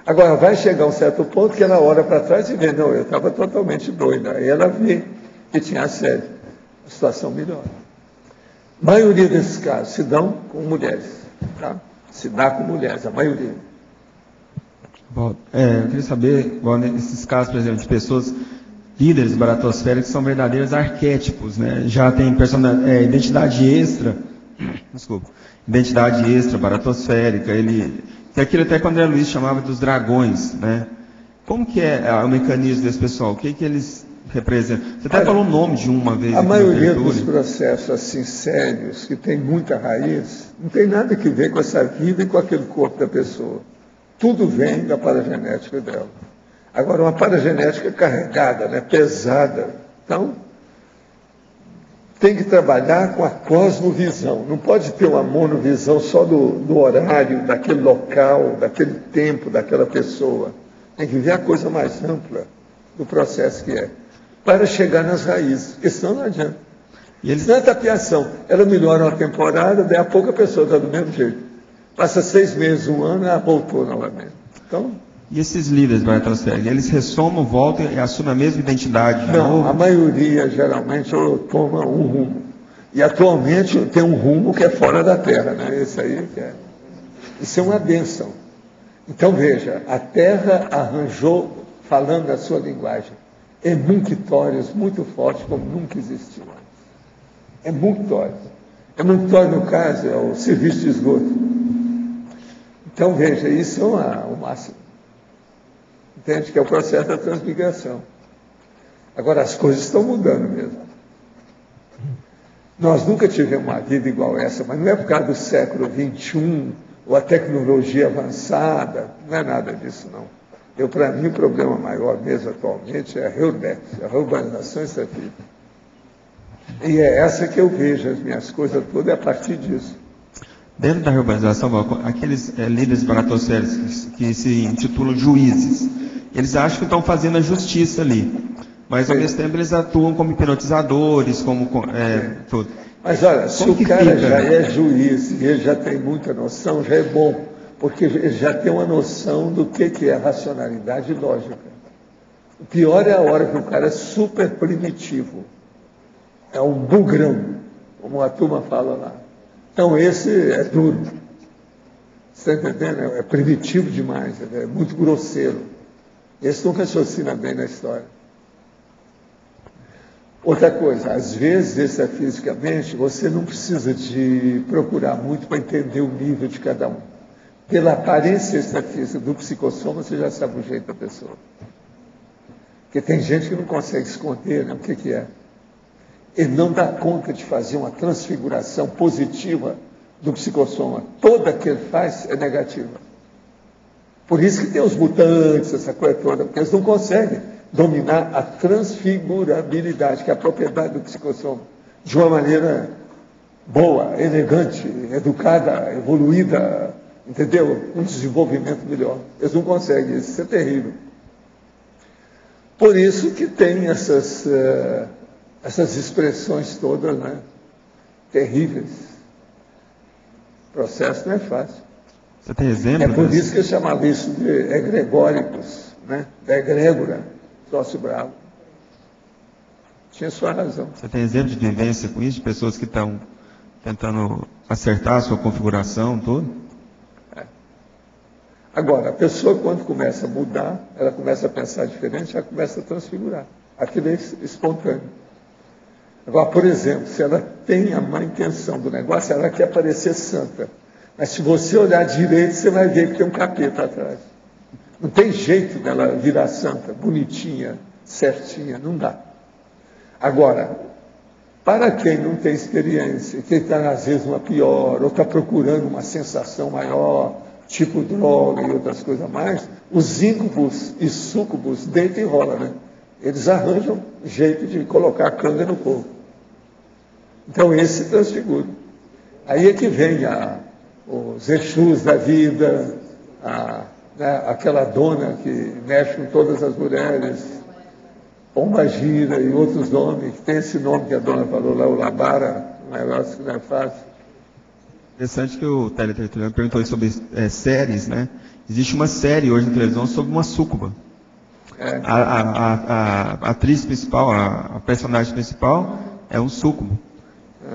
Agora, vai chegar um certo ponto que ela olha para trás e vê, não, eu estava totalmente doida. Aí ela vê que tinha assédio. A situação melhora. A maioria desses casos se dão com mulheres. Tá? Se dá com mulheres, a maioria. Bom, eu queria saber, nesses casos, por exemplo, de pessoas líderes baratosféricas que são verdadeiros arquétipos, né? Já tem identidade extra, identidade extra baratosférica, tem aquilo até que o André Luiz chamava dos dragões, né? Como que é o mecanismo desse pessoal? O que eles representam? Você até falou o nome de uma vez. A maioria dos processos assim sérios, que tem muita raiz, não tem nada que ver com essa vida e com aquele corpo da pessoa. Tudo vem da paragenética dela. Agora, uma paragenética carregada, né, pesada. Então, tem que trabalhar com a cosmovisão. Não pode ter uma monovisão só do horário, daquele local, daquele tempo, daquela pessoa. Tem que ver a coisa mais ampla do processo que é. Para chegar nas raízes, porque senão não adianta. Senão é tapiação. Ela melhora uma temporada, daí a pouco a pessoa está do mesmo jeito. Passa 6 meses, 1 ano, ela voltou novamente. Então... E esses líderes baratosféricos, eles ressomam, voltam e assumem a mesma identidade? Não, a maioria geralmente toma um rumo. E atualmente tem um rumo que é fora da Terra, né? Esse aí que é. Isso é uma bênção. Então veja, a Terra arranjou, falando a sua linguagem, emunctórios muito fortes como nunca existiu antes. Emunctórios. Emunctório, no caso, é o serviço de esgoto. Então veja, isso é o máximo. Entende? Que é o processo da transmigração. Agora, as coisas estão mudando mesmo. Nós nunca tivemos uma vida igual essa, mas não é por causa do século XXI, ou a tecnologia avançada, não é nada disso, não. Para mim, o problema maior mesmo atualmente é a urbanização extrativa. E é essa que eu vejo as minhas coisas todas, é a partir disso. Dentro da urbanização, aqueles líderes baratosféricos que se intitulam juízes, eles acham que estão fazendo a justiça ali, mas ao mesmo tempo eles atuam como hipnotizadores, como tudo. Mas olha, se o cara já é juiz e ele já tem muita noção, já é bom, porque ele já tem uma noção do que é racionalidade e lógica. O pior é a hora que o cara é super primitivo, é um bugrão, como a turma fala lá. Então esse é duro, você está entendendo? É primitivo demais, é muito grosseiro. Esse não raciocina bem na história. Outra coisa, às vezes, extrafisicamente, você não precisa de procurar muito para entender o nível de cada um. Pela aparência extrafísica do psicossoma, você já sabe o jeito da pessoa. Porque tem gente que não consegue esconder, né? O que é? Ele não dá conta de fazer uma transfiguração positiva do psicossoma. Toda que ele faz é negativa. Por isso que tem os mutantes, essa coisa toda, porque eles não conseguem dominar a transfigurabilidade, que é a propriedade do psicossoma, de uma maneira boa, elegante, educada, evoluída, entendeu? Um desenvolvimento melhor. Eles não conseguem, isso é terrível. Por isso que tem essas expressões todas, né? Terríveis. O processo não é fácil. Você tem exemplo? É por isso que eu chamava isso de egregóricos, né? Da egrégora. Sócio bravo. Tinha sua razão. Você tem exemplo de vivência com isso? De pessoas que estão tentando acertar a sua configuração toda? Agora, a pessoa, quando começa a mudar, ela começa a pensar diferente, ela começa a transfigurar. Aquilo é espontâneo. Agora, por exemplo, se ela tem a má intenção do negócio, ela quer parecer santa. Mas se você olhar direito, você vai ver que tem um capeta atrás. Não tem jeito dela virar santa, bonitinha, certinha, não dá. Agora, para quem não tem experiência, quem está às vezes numa pior, ou está procurando uma sensação maior, tipo droga e outras coisas mais, os íncubos e súcubos deitam e rolam, né? Eles arranjam jeito de colocar a canga no corpo. Então esse transfigura. Aí é que vem os Exus da vida, aquela dona que mexe com todas as mulheres, Pombagira e outros nomes, que tem esse nome que a dona falou lá, o Labara, um negócio que não é fácil. Interessante que o teletertuliano perguntou sobre séries, né? Existe uma série hoje na televisão sobre uma súcuba. A atriz principal, a personagem principal é um súcubo.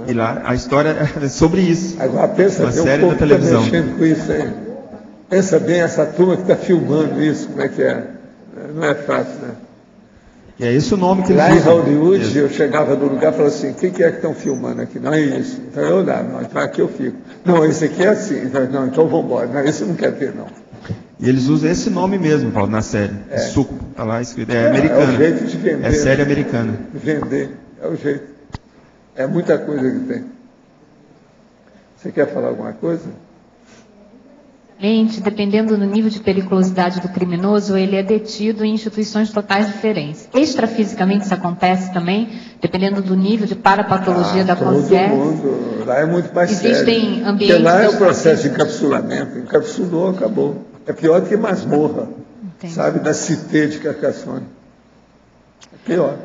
E lá a história é sobre isso. Agora pensa uma bem, série da televisão. Mexendo com isso aí. Pensa bem essa turma que está filmando isso, como é que é? Não é fácil, né? E é esse o nome que eles usam. Lá em Hollywood, isso. Eu chegava no lugar e falava assim, o que é que estão filmando aqui? Não é isso. Então eu olhava, não, então aqui eu fico. Não, esse aqui é assim. Não, então vamos embora. Não, esse não quer ver, não. E eles usam esse nome mesmo, Paulo, na série. Súcubo. Está lá escrito. É americano. É o jeito de vender. É série americana. Vender. É o jeito. É muita coisa que tem. Você quer falar alguma coisa? Dependendo do nível de periculosidade do criminoso, ele é detido em instituições totais diferentes. Extrafisicamente isso acontece também, dependendo do nível de parapatologia da consciência. Todo mundo. Lá é muito mais sério. Existem ambientes... Porque lá é o processo de encapsulamento. Encapsulou, acabou. É pior do que masmorra. Entendi. Sabe, da Cité de Carcassonne. É pior.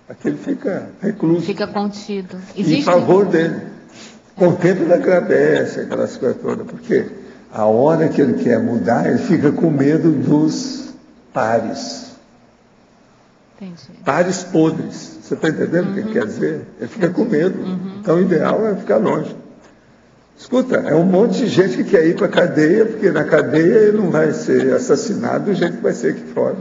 Aquele fica recluso. Fica contido. Em favor dele. Com o tempo da agradece, aquelas coisas todas. Por quê? A hora que ele quer mudar, ele fica com medo dos pares. Entendi. Pares podres. Você está entendendo o que ele quer dizer? Ele fica com medo. Então o ideal é ficar longe. Escuta, é um monte de gente que quer ir para a cadeia, porque na cadeia ele não vai ser assassinado do jeito que vai ser aqui fora.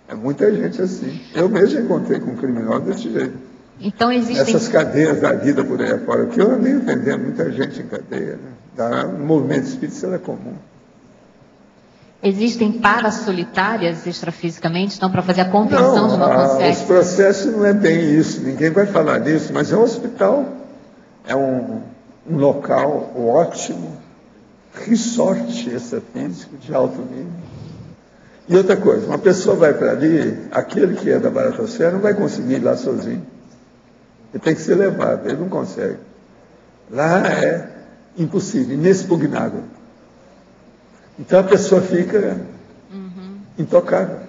É muita gente assim. Eu mesmo encontrei com um criminoso desse jeito. Então existem... Essas cadeias da vida por aí fora, que eu andei entendendo muita gente em cadeia, né? No movimento espírita isso é comum. Existem parasolitárias extrafisicamente, então, para fazer a contenção de uma consciência? Os processos não é bem isso, ninguém vai falar disso, mas é um hospital, é um local ótimo, resort extrafísico de alto nível. E outra coisa, uma pessoa vai para ali, aquele que é da baratosfera não vai conseguir ir lá sozinho. Ele tem que ser levado, ele não consegue. Lá é impossível, inexpugnável. Então a pessoa fica intocável.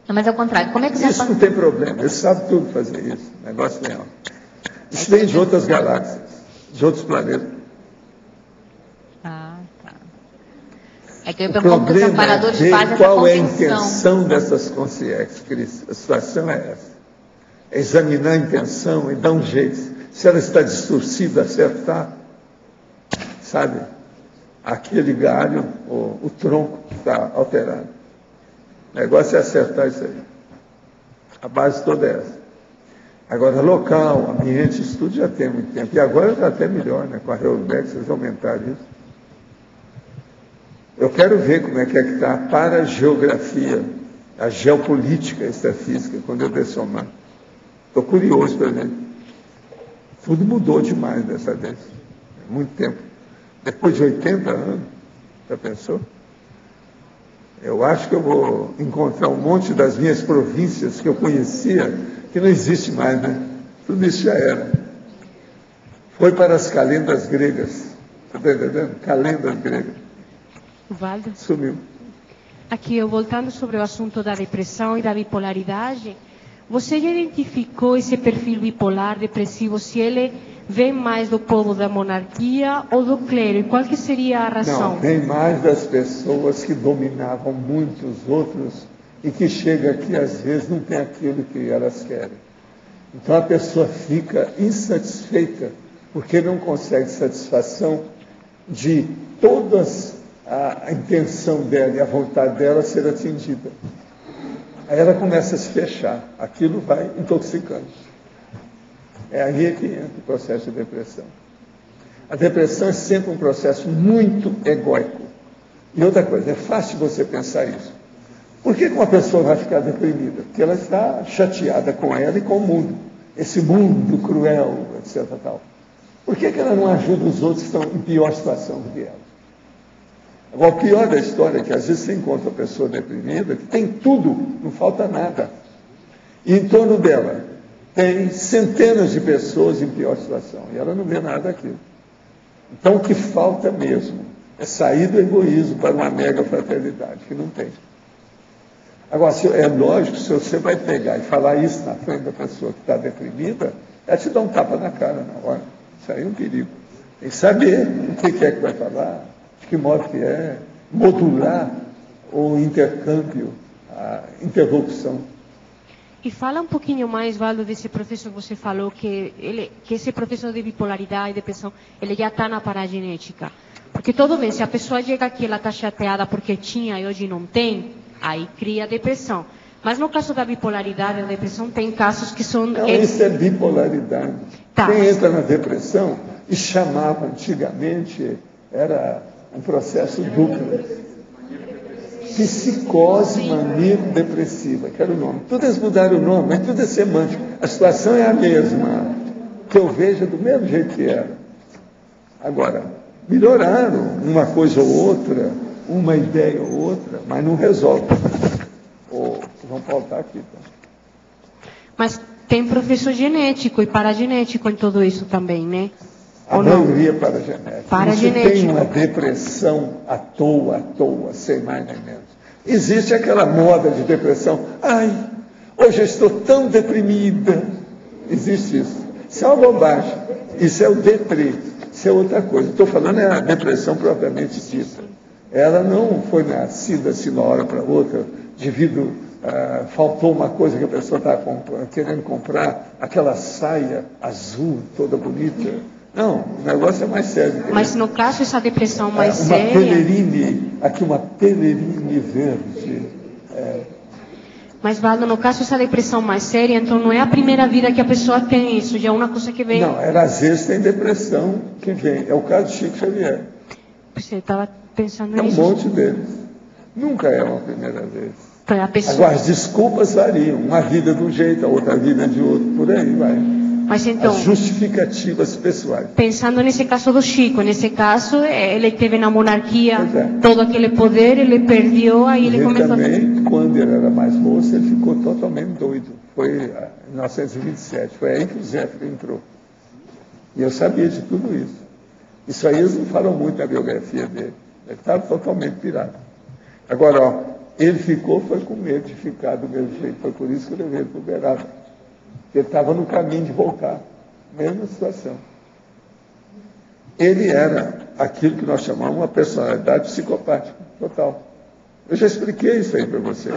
Não, mas ao contrário, como é que você... Isso não tem problema, ele sabe tudo fazer isso. O negócio real. Isso vem de outras galáxias, de outros planetas. É que eu pergunto que os amparadores fazem essa qual é a contenção. intenção dessas consciências, Cris? A situação é essa. É examinar a intenção e dar um jeito. Se ela está distorcida, acertar, sabe? Aquele galho, o tronco que está alterado. O negócio é acertar isso aí. A base toda é essa. Agora, local, ambiente, isso tudo já tem muito tempo. E agora está até melhor, né? Com a Reurbex, eles aumentaram isso. Eu quero ver como é que está a parageografia, a geopolítica extrafísica, quando eu dessomar. Estou curioso para ver. Tudo mudou demais dessa vez. Muito tempo. Depois de 80 anos, já pensou? Eu acho que eu vou encontrar um monte das minhas províncias que eu conhecia, que não existe mais, né? Tudo isso já era. Foi para as calendas gregas. Está entendendo? Calendas gregas. Valdo. Sumiu. Aqui, voltando sobre o assunto da depressão e da bipolaridade, você já identificou esse perfil bipolar, depressivo, se ele vem mais do povo da monarquia ou do clero? E qual que seria a razão? Não, vem mais das pessoas que dominavam muito os outros e que chega aqui, às vezes, não tem aquilo que elas querem. Então a pessoa fica insatisfeita porque não consegue satisfação de todas a intenção dela e a vontade dela ser atingida. Aí ela começa a se fechar, aquilo vai intoxicando. É aí que entra o processo de depressão. A depressão é sempre um processo muito egóico. E outra coisa, é fácil você pensar isso. Por que uma pessoa vai ficar deprimida? Porque ela está chateada com ela e com o mundo. Esse mundo cruel, etc. Tal. Por que ela não ajuda os outros que estão em pior situação do que ela? Agora, o pior da história é que às vezes você encontra uma pessoa deprimida que tem tudo, não falta nada. E em torno dela tem centenas de pessoas em pior situação. E ela não vê nada daquilo. Então o que falta mesmo é sair do egoísmo para uma mega fraternidade, que não tem. Agora, é lógico, se você vai pegar e falar isso na frente da pessoa que está deprimida, ela te dá um tapa na cara na hora. Isso aí é um perigo. Tem que saber o que é que vai falar, de que modo que é, modular o intercâmbio, a interrupção. E fala um pouquinho mais, Valdo, desse processo que você falou, que esse processo de bipolaridade e depressão, ele já está na paragenética. Porque tudo bem, se a pessoa chega aqui, ela está chateada porque tinha e hoje não tem, aí cria depressão. Mas no caso da bipolaridade, a depressão tem casos que são... Não, isso é bipolaridade. Tá, quem entra na depressão, e chamava antigamente, era um processo duplo. Psicose maníaco-depressiva, que era o nome. Tudo eles mudaram o nome, mas tudo é semântico. A situação é a mesma, que eu vejo do mesmo jeito que era. Agora, melhoraram uma coisa ou outra, uma ideia ou outra, mas não resolve. Vamos pautar aqui. Tá? Mas tem processo genético e paragenético em tudo isso também, né? A maioria é paragenética. Paragenético. Você tem uma depressão à toa, sem mais nem menos. Existe aquela moda de depressão. Ai, hoje eu estou tão deprimida. Existe isso. Isso é uma bobagem. Isso é o deprê. Isso é outra coisa. Estou falando é a depressão propriamente dita. Ela não foi nascida assim de uma hora para outra, devido faltou uma coisa que a pessoa está querendo comprar, aquela saia azul, toda bonita. Não, o negócio é mais sério. Mas no caso, essa depressão mais uma séria... uma pelerine verde. Mas, Valdo, no caso, essa depressão mais séria, então não é a primeira vida que a pessoa tem isso, já é uma coisa que vem... Não, ela às vezes tem depressão que vem. É o caso de Chico Xavier. Você estava pensando nisso? É um monte deles. Nunca é uma primeira vez. Então, a pessoa... Agora, as desculpas variam. Uma vida de um jeito, a outra vida de outro, por aí vai. Mas então, as justificativas pessoais. Pensando nesse caso do Chico, nesse caso, ele teve na monarquia todo aquele poder, ele perdeu, aí ele começou também, quando ele era mais moço, ele ficou totalmente doido. Foi em 1927, foi aí que o Zéfiro entrou. E eu sabia de tudo isso. Isso aí eles não falam muito na biografia dele. Ele estava totalmente pirado. Agora, ó, ele ficou, foi com medo de ficar do mesmo jeito. Foi por isso que eu levei ele para o Uberaba. Ele estava no caminho de voltar. Mesma situação. Ele era aquilo que nós chamamos uma personalidade psicopática, total. Eu já expliquei isso aí para vocês.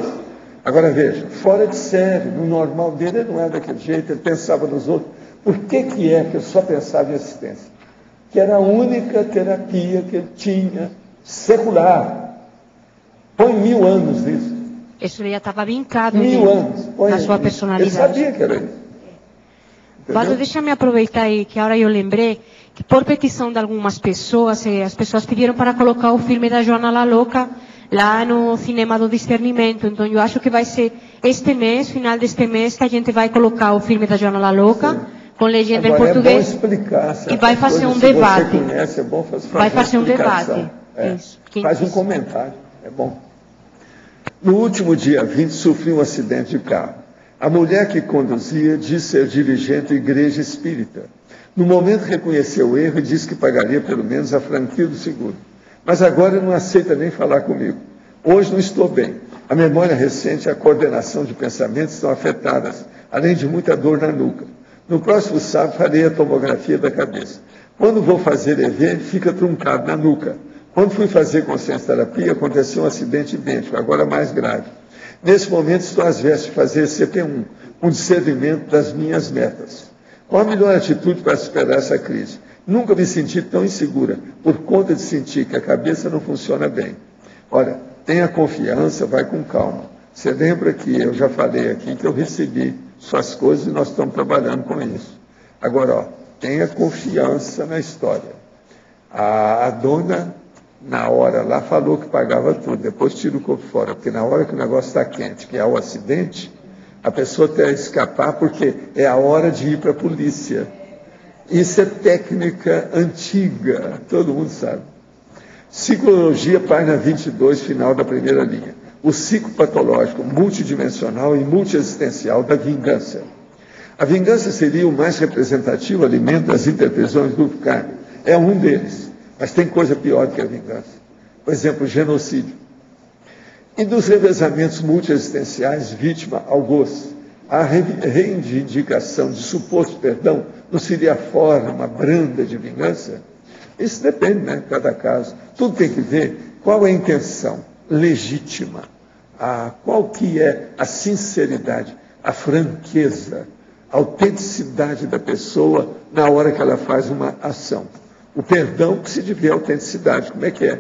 Agora veja, fora de série, no normal dele, ele não era daquele jeito, ele pensava nos outros. Por que é que ele só pensava em assistência? Que era a única terapia que ele tinha secular. Põe 1000 anos nisso. Isso já estava vincado 1000 anos. na sua personalidade. Ele sabia que era isso. Valdo, deixa-me aproveitar aí, que agora eu lembrei que por petição de algumas pessoas, as pessoas pediram para colocar o filme da Joana La Louca lá no Cinema do Discernimento. Então eu acho que vai ser este mês, final deste mês, que a gente vai colocar o filme da Joana La Louca. Sim. Com legenda agora, em português. É bom explicar, e vai fazer um debate. Você conhece, é bom fazer vai fazer um debate. Faz um comentário, é bom. No último dia 20, sofri um acidente de carro. A mulher que conduzia disse ser dirigente da igreja espírita. No momento reconheceu o erro e disse que pagaria pelo menos a franquia do seguro. Mas agora não aceita nem falar comigo. Hoje não estou bem. A memória recente e a coordenação de pensamentos estão afetadas, além de muita dor na nuca. No próximo sábado farei a tomografia da cabeça. Quando vou fazer EV, fica truncado na nuca. Quando fui fazer consciência terapia, aconteceu um acidente idêntico, agora mais grave. Nesse momento estou às vésperas de fazer CP1, um discernimento das minhas metas. Qual a melhor atitude para superar essa crise? Nunca me senti tão insegura, por conta de sentir que a cabeça não funciona bem. Olha, tenha confiança, vai com calma. Você lembra que eu já falei aqui que eu recebi suas coisas e nós estamos trabalhando com isso. Agora, ó, tenha confiança na história. A dona, na hora lá, falou que pagava tudo, depois tira o corpo fora, porque na hora que o negócio está quente, que é o acidente, a pessoa tem que escapar porque é a hora de ir para a polícia. Isso é técnica antiga, todo mundo sabe. Psicologia, página 22, final da primeira linha. O ciclo patológico multidimensional e multiexistencial da vingança. A vingança seria o mais representativo alimento das interpretações do carne. É um deles, mas tem coisa pior do que a vingança. Por exemplo, o genocídio. E dos revezamentos multiexistenciais, vítima, algoz, a reivindicação de suposto perdão não seria a forma branda de vingança? Isso depende, né, de cada caso. Tudo tem que ver qual é a intenção legítima, qual que é a sinceridade, a franqueza, a autenticidade da pessoa na hora que ela faz uma ação. O perdão que se deve à autenticidade, como é que é?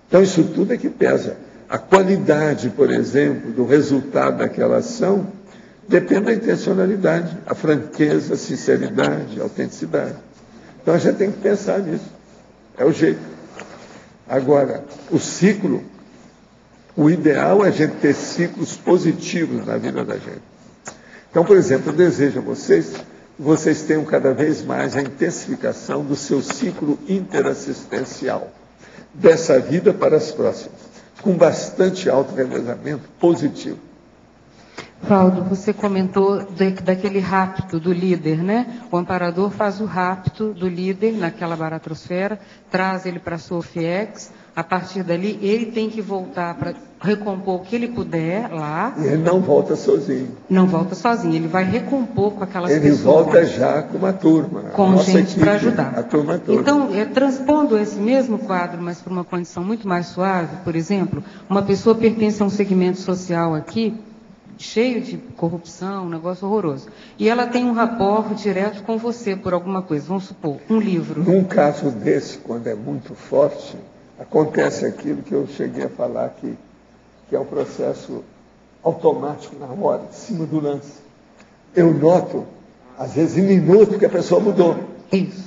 Então isso tudo é que pesa. A qualidade, por exemplo, do resultado daquela ação depende da intencionalidade, a franqueza, a sinceridade, a autenticidade. Então a gente tem que pensar nisso. É o jeito. Agora, o ciclo, o ideal é a gente ter ciclos positivos na vida da gente. Então, por exemplo, eu desejo a vocês que vocês tenham cada vez mais a intensificação do seu ciclo interassistencial, dessa vida para as próximas, com bastante auto-revezamento positivo. Valdo, você comentou daquele rapto do líder, né? O amparador faz o rapto do líder naquela baratrosfera, traz ele para a sua FIEX, a partir dali ele tem que voltar para recompor o que ele puder lá. E ele não volta sozinho. Não volta sozinho, ele vai recompor com aquelas pessoas. Ele volta já com uma turma. Com gente para ajudar. A turma toda. Então, transpondo esse mesmo quadro, mas para uma condição muito mais suave, por exemplo, uma pessoa pertence a um segmento social aqui, cheio de corrupção, um negócio horroroso. E ela tem um rapport direto com você por alguma coisa, vamos supor, um livro. Num caso desse, quando é muito forte, acontece aquilo que eu cheguei a falar aqui, que é o processo automático na hora, em cima do lance. Eu noto, às vezes em minuto, que a pessoa mudou. Isso.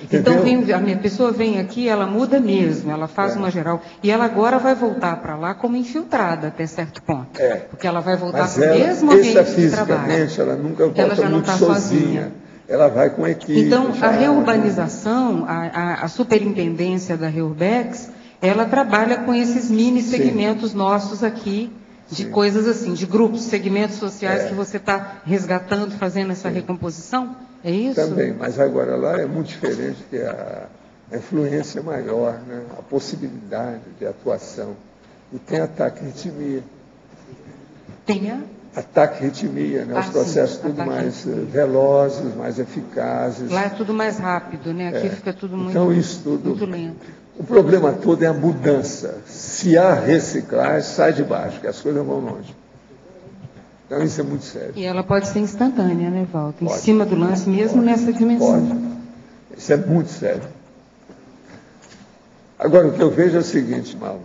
Entendeu? Então, a minha pessoa vem aqui, ela muda mesmo, ela faz uma geral. E ela agora vai voltar para lá como infiltrada, até certo ponto. Porque ela vai voltar para o mesmo ambiente de trabalho. Ela nunca volta ela já não está sozinha. Ela vai com a equipe. Então, a reurbanização, a superintendência da Reurbex, ela trabalha com esses mini segmentos nossos aqui, de coisas assim, de grupos, segmentos sociais que você está resgatando, fazendo essa recomposição? É isso? Também, mas agora lá é muito diferente, que a influência é maior, né? A possibilidade de atuação. E tem ataque ritmia. Tem ataque ritmia, né? Os processos tudo mais velozes, mais eficazes. Lá é tudo mais rápido, né? Aqui fica tudo muito, então, isso tudo, muito lento. O problema todo é a mudança. Se há reciclagem, sai de baixo, que as coisas vão longe. Então isso é muito sério. E ela pode ser instantânea, né, Walter? Em cima do lance, mesmo nessa dimensão. Pode. Isso é muito sério. Agora, o que eu vejo é o seguinte, Mal.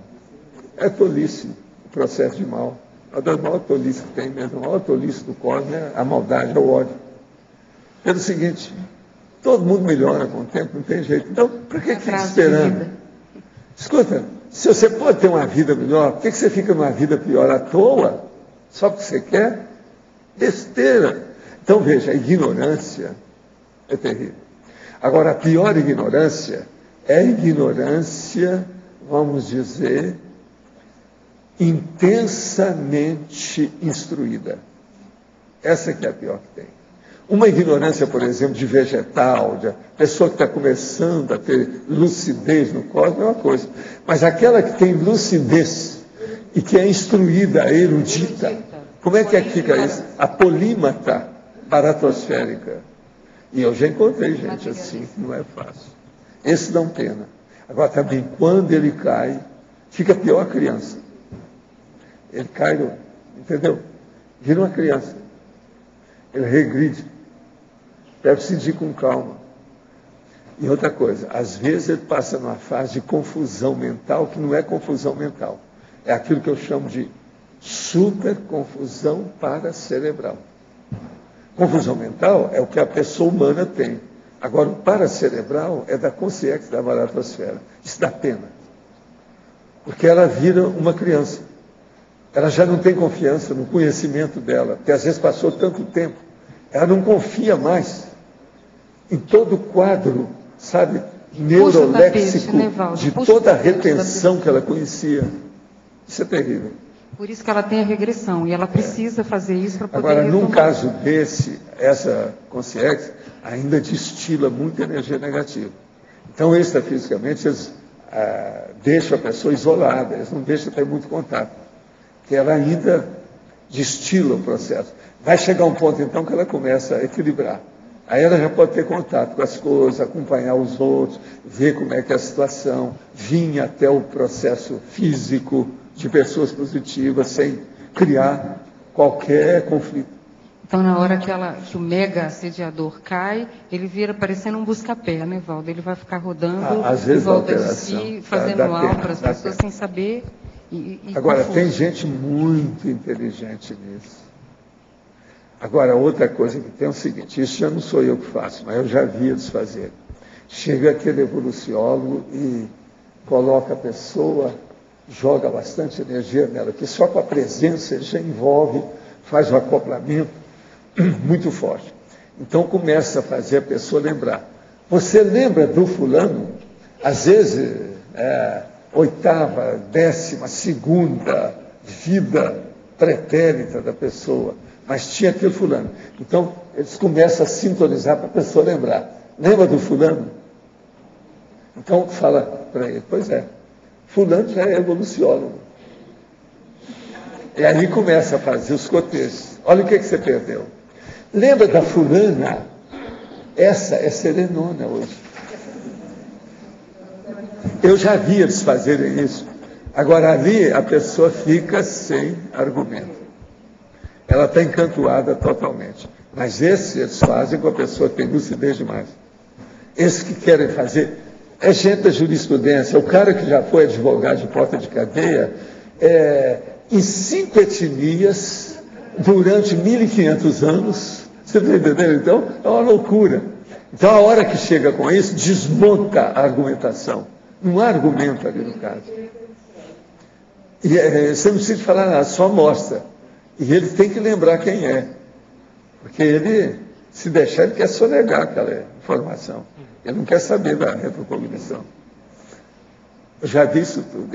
É tolice o processo de mal. A das maiores tolices que tem mesmo, a maior tolice do cosmos é a maldade, é o ódio. Pelo seguinte, todo mundo melhora com o tempo, não tem jeito. Então, para que fica esperando? Escuta, se você pode ter uma vida melhor, por que você fica numa vida pior à toa? Só porque você quer? Besteira. Então, veja, a ignorância é terrível. Agora, a pior ignorância é a ignorância, vamos dizer, intensamente instruída. Essa que é a pior que tem. Uma ignorância, por exemplo, de vegetal, de pessoa que está começando a ter lucidez no cosmos, é uma coisa. Mas aquela que tem lucidez e que é instruída, erudita, como é que fica isso? A polímata baratosférica. E eu já encontrei gente assim, que não é fácil. Esse dá pena. Agora, também, quando ele cai, fica pior a criança. Ele cai, entendeu? Vira uma criança. Ele regride. Deve decidir com calma. E outra coisa, às vezes ele passa numa fase de confusão mental, que não é confusão mental. É aquilo que eu chamo de superconfusão paracerebral. Confusão mental é o que a pessoa humana tem. Agora, o paracerebral é da consciência da baratosfera. Isso dá pena. Porque ela vira uma criança. Ela já não tem confiança no conhecimento dela, porque às vezes passou tanto tempo. Ela não confia mais em todo o quadro, sabe, neuroléxico de toda a retenção que ela conhecia. Isso é terrível. Por isso que ela tem a regressão, e ela precisa fazer isso para poder Agora, retomar. num caso desse, essa consciência ainda destila muita energia negativa. Então, extrafisicamente, eles deixam a pessoa isolada, eles não deixam ter muito contato, porque ela ainda destila o processo. Vai chegar um ponto, então, que ela começa a equilibrar. Aí ela já pode ter contato com as coisas, acompanhar os outros, ver como é que é a situação, vir até o processo físico de pessoas positivas, sem criar qualquer conflito. Então, na hora que o mega assediador cai, ele vira parecendo um busca-pé, né, Valdo? Ele vai ficar rodando em volta de si, fazendo mal para as pessoas sem saber. Agora, tem gente muito inteligente nisso. Agora, outra coisa que tem é o seguinte, isso já não sou eu que faço, mas eu já vi eles fazerem. Chega aquele evoluciólogo e coloca a pessoa, joga bastante energia nela, que só com a presença ele já envolve, faz um acoplamento muito forte. Então começa a fazer a pessoa lembrar. Você lembra do fulano? Às vezes, 8ª, 12ª vida pretérita da pessoa, mas tinha aquele fulano. Então, eles começam a sintonizar para a pessoa lembrar. Lembra do fulano? Então, fala para ele, pois é, fulano já é evoluciólogo. E aí começa a fazer os cotejos. Olha o que você perdeu. Lembra da fulana? Essa é serenona hoje. Eu já vi eles fazerem isso. Agora, ali, a pessoa fica sem argumento. Ela está encantoada totalmente. Mas eles fazem com a pessoa que tem lucidez demais. Esses que querem fazer, é gente da jurisprudência, o cara que já foi advogado de porta de cadeia, em 5 etnias, durante 1.500 anos, você está entendendo? Então, é uma loucura. Então, a hora que chega com isso, desmonta a argumentação. Não há argumento ali no caso. E você não precisa falar nada, só mostra. E ele tem que lembrar quem é. Porque ele, se deixar, ele quer sonegar aquela informação. Ele não quer saber da retrocognição. Eu já vi isso tudo.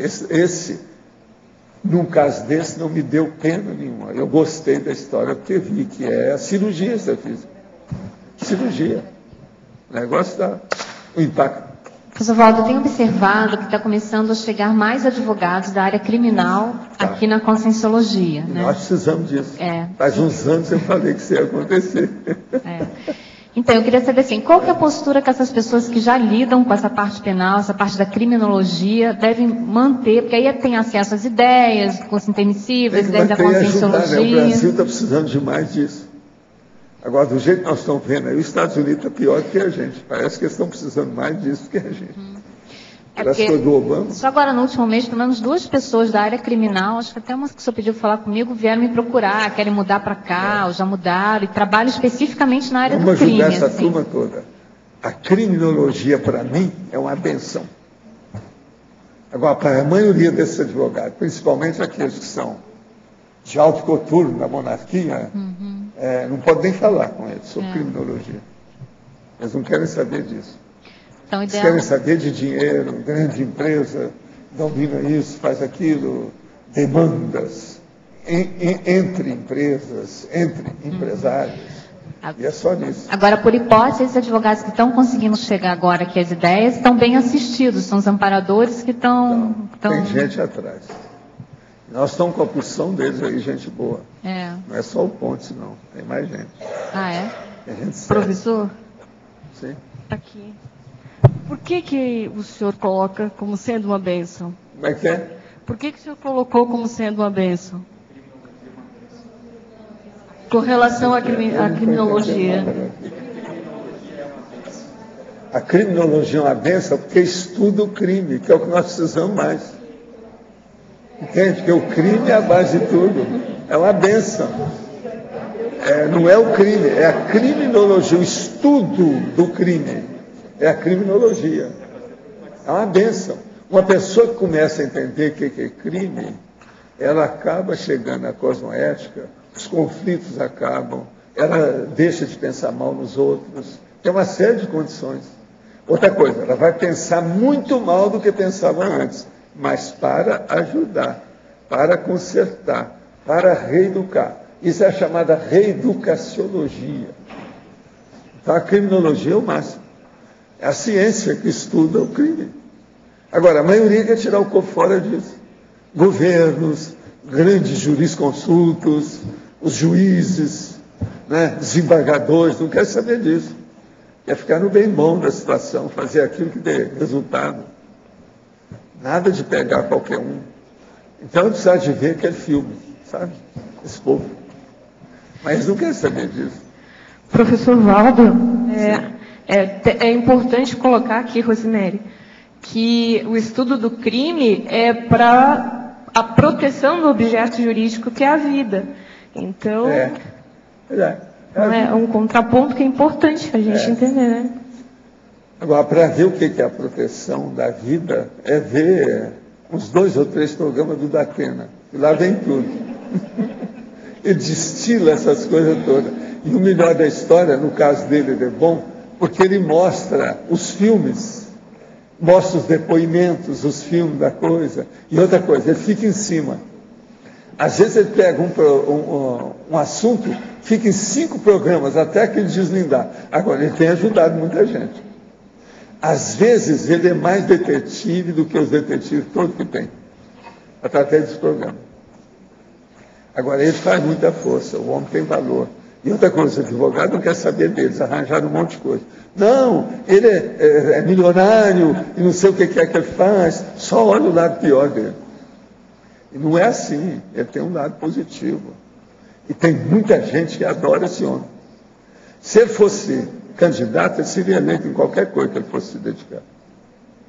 Num caso desse, não me deu pena nenhuma. Eu gostei da história porque vi que é a cirurgia extrafísica. Cirurgia. O negócio dá o impacto. Professor Valdo, eu tenho observado que está começando a chegar mais advogados da área criminal aqui na Conscienciologia. Né? Nós precisamos disso. Faz uns anos eu falei que isso ia acontecer. Então, eu queria saber assim, qual que é a postura que essas pessoas que já lidam com essa parte penal, essa parte da criminologia, devem manter, porque aí tem acesso às ideias, curso intermissivo, as ideias da Conscienciologia. Né? O Brasil está precisando de mais disso. Agora, do jeito que nós estamos vendo aí, os Estados Unidos está pior do que a gente. Parece que eles estão precisando mais disso do que a gente. do Obama. Só agora, no último mês, pelo menos 2 pessoas da área criminal, acho que até uma que o senhor pediu falar comigo, vieram me procurar, querem mudar para cá, ou já mudaram, e trabalham especificamente na área do crime. Vamos ajudar essa turma toda. A criminologia, para mim, é uma benção. Agora, para a maioria desses advogados, principalmente aqueles que são de alto coturno da monarquia, não pode nem falar com eles sobre criminologia. Eles não querem saber disso. Então, eles querem saber de dinheiro, grande empresa, domina isso, faz aquilo, demandas entre empresas, entre empresários. E é só nisso. Agora, por hipótese, esses advogados que estão conseguindo chegar agora aqui às ideias estão bem assistidos, são os amparadores que estão... Tem gente atrás. Nós estamos com a posição deles aí, gente boa. Não é só o Pontes, não. Tem mais gente. Ah, é? Tem gente séria. Professor? Sim. Aqui. Por que o senhor coloca como sendo uma bênção? Como é que é? Por que o senhor colocou como sendo uma bênção? Com relação à criminologia. A criminologia é uma benção porque estuda o crime, que é o que nós precisamos mais. Entende? Porque o crime é a base de tudo. É uma benção. Não é o crime, é a criminologia, o estudo do crime. É a criminologia. É uma benção. Uma pessoa que começa a entender o que é crime, ela acaba chegando à cosmoética, os conflitos acabam, ela deixa de pensar mal nos outros, tem uma série de condições. Outra coisa, ela vai pensar muito mal do que pensava antes, mas para ajudar, para consertar, para reeducar. Isso é a chamada reeducaciologia. Então a criminologia é o máximo. É a ciência que estuda o crime. Agora, a maioria quer tirar o corpo fora disso. Governos, grandes jurisconsultos, os juízes, desembargadores, não querem saber disso. Quer ficar no bem bom da situação, fazer aquilo que dê resultado. Nada de pegar qualquer um. Então, precisa de ver aquele filme, sabe? Esse povo. Mas eles não querem saber disso. Professor Valdo, é importante colocar aqui, Rosemary, que o estudo do crime é para a proteção do objeto jurídico, que é a vida. Então, é um contraponto que é importante a gente entender, né? Agora, para ver o que é a proteção da vida, é ver uns 2 ou 3 programas do Datena. E lá vem tudo. Ele destila essas coisas todas. E o melhor da história, no caso dele, ele é bom, porque ele mostra os filmes, mostra os depoimentos, os filmes da coisa. E outra coisa, ele fica em cima. Às vezes ele pega um assunto, fica em 5 programas, até que ele deslindar. Agora, ele tem ajudado muita gente. Às vezes, ele é mais detetive do que os detetives todos que tem, através dos programas. Agora, ele faz muita força, o homem tem valor. E outra coisa, o advogado não quer saber deles, arranjaram um monte de coisa. Não, ele é milionário e não sei o que é que ele faz, só olha o lado pior dele. E não é assim, ele tem um lado positivo. E tem muita gente que adora esse homem. Se ele fosse candidato, ele seria eleito em qualquer coisa que ele fosse se dedicar.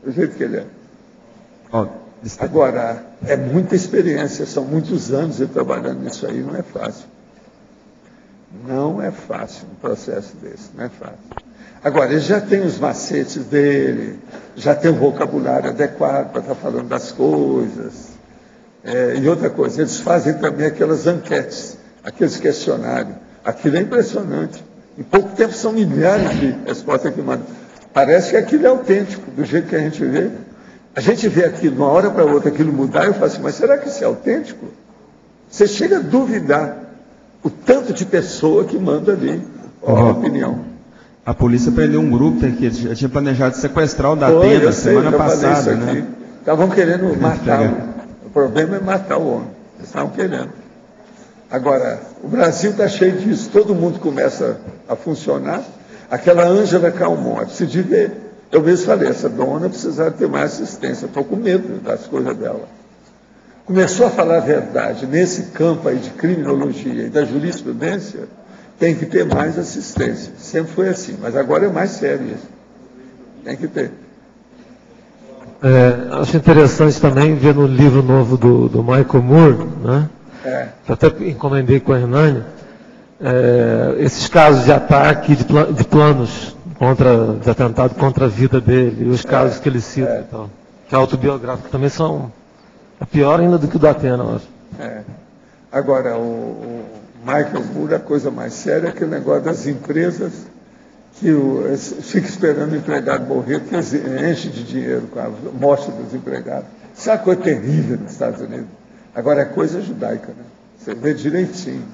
Do jeito que ele é. Agora, é muita experiência, são muitos anos ele trabalhando nisso aí, não é fácil. Não é fácil um processo desse, não é fácil. Agora, ele já tem os macetes dele, já tem o vocabulário adequado para estar falando das coisas. E outra coisa, eles fazem também aquelas enquetes, aqueles questionários. Aquilo é impressionante. Em pouco tempo são milhares de respostas que mandam. Parece que aquilo é autêntico, do jeito que a gente vê. A gente vê aquilo, de uma hora para outra, aquilo mudar, e eu falo assim, mas será que isso é autêntico? Você chega a duvidar o tanto de pessoa que manda ali a opinião. A polícia prendeu um grupo que já tinha planejado sequestrar o Datena semana passada, né? Estavam querendo matá-lo. O problema é matar o homem. Eles estavam querendo. Agora, o Brasil está cheio disso. Todo mundo começa a funcionar. Aquela Ângela Calmon, é preciso de ver. Eu mesmo falei, essa dona precisava ter mais assistência. Estou com medo das coisas dela. Começou a falar a verdade nesse campo aí de criminologia e da jurisprudência, tem que ter mais assistência. Sempre foi assim, mas agora é mais sério isso. Tem que ter. Acho interessante também ver no livro novo do Michael Moore, né? Que eu até encomendei com a Hernani, esses casos de ataque, de planos de atentado contra a vida dele, e os casos que ele cita e tal, que é autobiográfico, também são pior ainda do que o da Atena, eu acho. Agora, o Michael Moore, a coisa mais séria é aquele negócio das empresas que fica esperando o empregado morrer, que enche de dinheiro com a morte dos empregados. Isso é uma coisa terrível nos Estados Unidos. Agora, é coisa judaica, né? Você vê direitinho.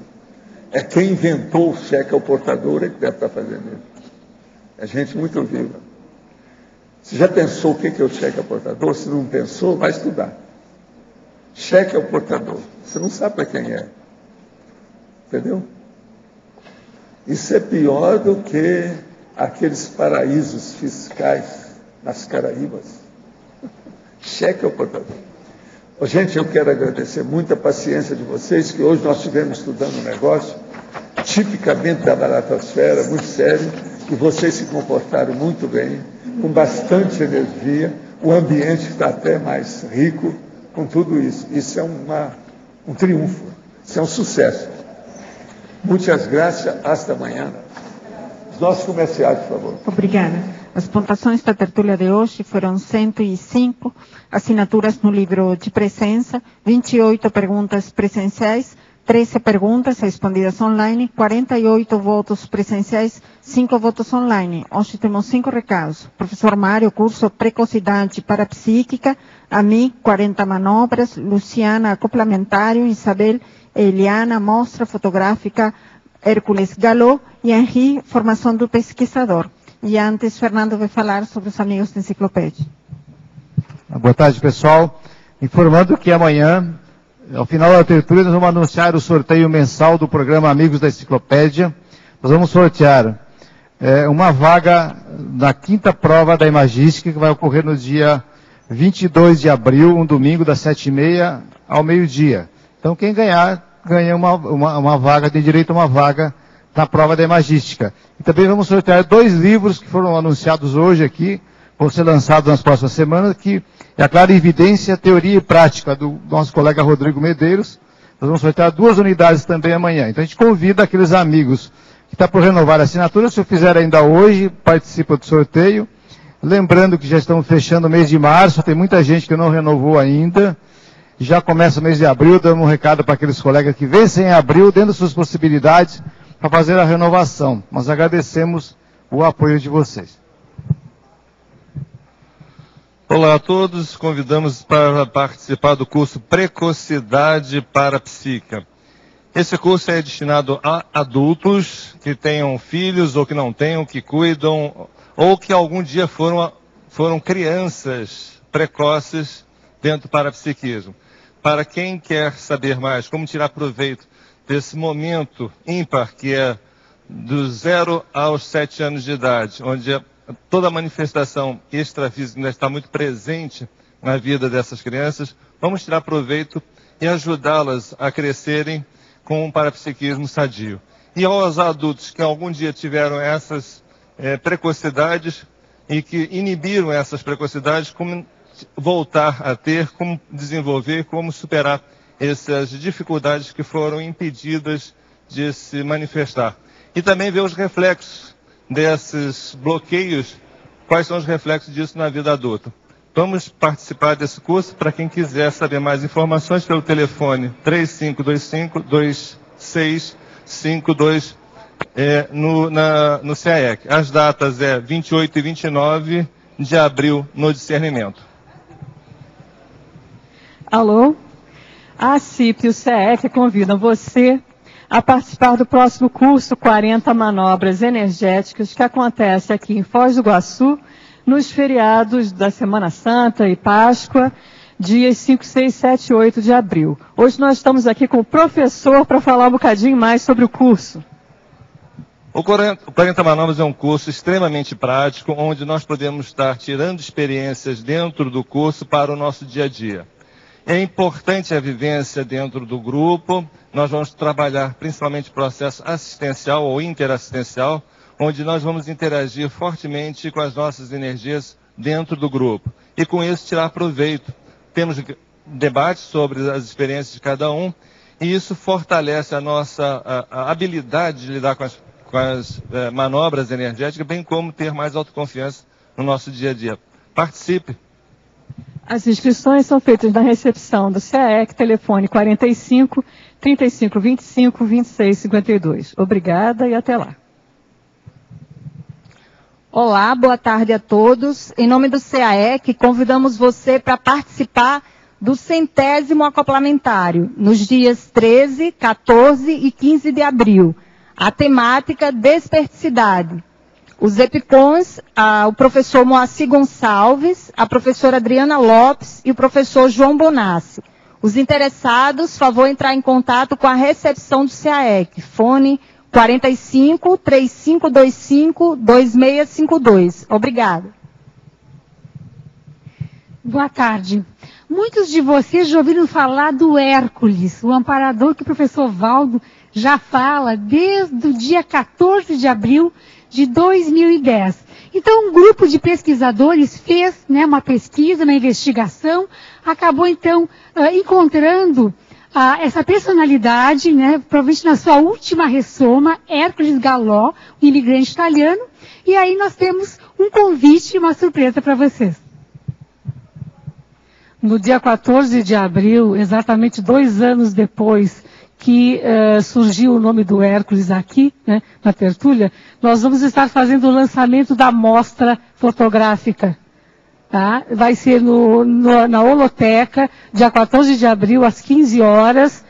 É quem inventou o cheque ao portador é que deve estar fazendo isso. É gente muito viva. Você já pensou o que é o cheque ao portador? Se não pensou, vai estudar. Cheque ao portador. Você não sabe para quem é. Entendeu? Isso é pior do que aqueles paraísos fiscais nas Caraíbas. Cheque ao portador. Gente, eu quero agradecer muito a paciência de vocês, que hoje nós estivemos estudando um negócio tipicamente da baratosfera, muito sério, e vocês se comportaram muito bem, com bastante energia, o ambiente está até mais rico com tudo isso. Isso é um triunfo, isso é um sucesso. Muitas graças, hasta amanhã. Os nossos comerciais, por favor. Obrigada. As pontuações da tertúlia de hoje foram 105 assinaturas no livro de presença, 28 perguntas presenciais, 13 perguntas respondidas online, 48 votos presenciais, 5 votos online. Hoje temos 5 recados. Professor Mário, curso Precocidade Parapsíquica, a mim, 40 manobras, Luciana, Acoplamentário, Isabel, Eliana, Mostra Fotográfica, Hércules Galó e Henri, Formação do Pesquisador. E antes, Fernando vai falar sobre os amigos da enciclopédia. Boa tarde, pessoal. Informando que amanhã, ao final da tertúlia, nós vamos anunciar o sorteio mensal do programa Amigos da Enciclopédia. Nós vamos sortear uma vaga na 5ª prova da Imagística, que vai ocorrer no dia 22 de abril, um domingo, das 7h30 ao meio-dia. Então, quem ganha uma vaga, tem direito a uma vaga na prova da Imagística. E também vamos sortear 2 livros que foram anunciados hoje aqui, vão ser lançados nas próximas semanas, que é a Clara Evidência, Teoria e Prática, do nosso colega Rodrigo Medeiros. Nós vamos sortear 2 unidades também amanhã. Então a gente convida aqueles amigos que estão por renovar a assinatura, se eu fizer ainda hoje, participa do sorteio. Lembrando que já estamos fechando o mês de março, tem muita gente que não renovou ainda. Já começa o mês de abril, dando um recado para aqueles colegas que vencem em abril, dentro das suas possibilidades, para fazer a renovação. Nós agradecemos o apoio de vocês. Olá a todos, convidamos para participar do curso Precocidade Parapsíquica. Esse curso é destinado a adultos que tenham filhos ou que não tenham, que cuidam, ou que algum dia foram crianças precoces dentro do parapsiquismo. Para quem quer saber mais como tirar proveito desse momento ímpar, que é dos 0 aos 7 anos de idade, onde toda a manifestação extrafísica ainda está muito presente na vida dessas crianças, vamos tirar proveito e ajudá-las a crescerem com um parapsiquismo sadio. E aos adultos que algum dia tiveram essas precocidades e que inibiram essas precocidades, como voltar a ter, como desenvolver, como superar essas dificuldades que foram impedidas de se manifestar. E também ver os reflexos desses bloqueios, quais são os reflexos disso na vida adulta. Vamos participar desse curso. Para quem quiser saber mais informações, pelo telefone 3525-2652 no CAEC. As datas 28 e 29 de abril no discernimento. Alô? A CIP e o CEEC convidam você a participar do próximo curso 40 Manobras Energéticas, que acontece aqui em Foz do Iguaçu, nos feriados da Semana Santa e Páscoa, dias 5, 6, 7 e 8 de abril. Hoje nós estamos aqui com o professor para falar um bocadinho mais sobre o curso. O 40 Manobras é um curso extremamente prático, onde nós podemos estar tirando experiências dentro do curso para o nosso dia a dia. É importante a vivência dentro do grupo. Nós vamos trabalhar principalmente processo assistencial ou interassistencial, onde nós vamos interagir fortemente com as nossas energias dentro do grupo. e com isso tirar proveito. Temos debates sobre as experiências de cada um e isso fortalece a nossa a habilidade de lidar com as manobras energéticas, bem como ter mais autoconfiança no nosso dia a dia. Participe! As inscrições são feitas na recepção do CAEC, telefone 45 35 25 26 52. Obrigada e até lá. Olá, boa tarde a todos. Em nome do CAEC, convidamos você para participar do 100º acoplamentário, nos dias 13, 14 e 15 de abril. A temática desperticidade. Os EPICONs, o professor Moacir Gonçalves, a professora Adriana Lopes e o professor João Bonassi. Os interessados, favor entrar em contato com a recepção do CAEC, fone 45 3525 2652. Obrigada. Boa tarde. Muitos de vocês já ouviram falar do Hércules, o amparador que o professor Valdo já fala desde o dia 14 de abril de 2010. Então, um grupo de pesquisadores fez uma pesquisa, uma investigação, acabou então encontrando essa personalidade, provavelmente na sua última ressoma, Hércules Galó, um imigrante italiano, e aí nós temos um convite e uma surpresa para vocês. No dia 14 de abril, exatamente 2 anos depois que surgiu o nome do Hércules aqui, na tertúlia, nós vamos estar fazendo o lançamento da mostra fotográfica. Tá? Vai ser na Holoteca, dia 14 de abril, às 15 horas.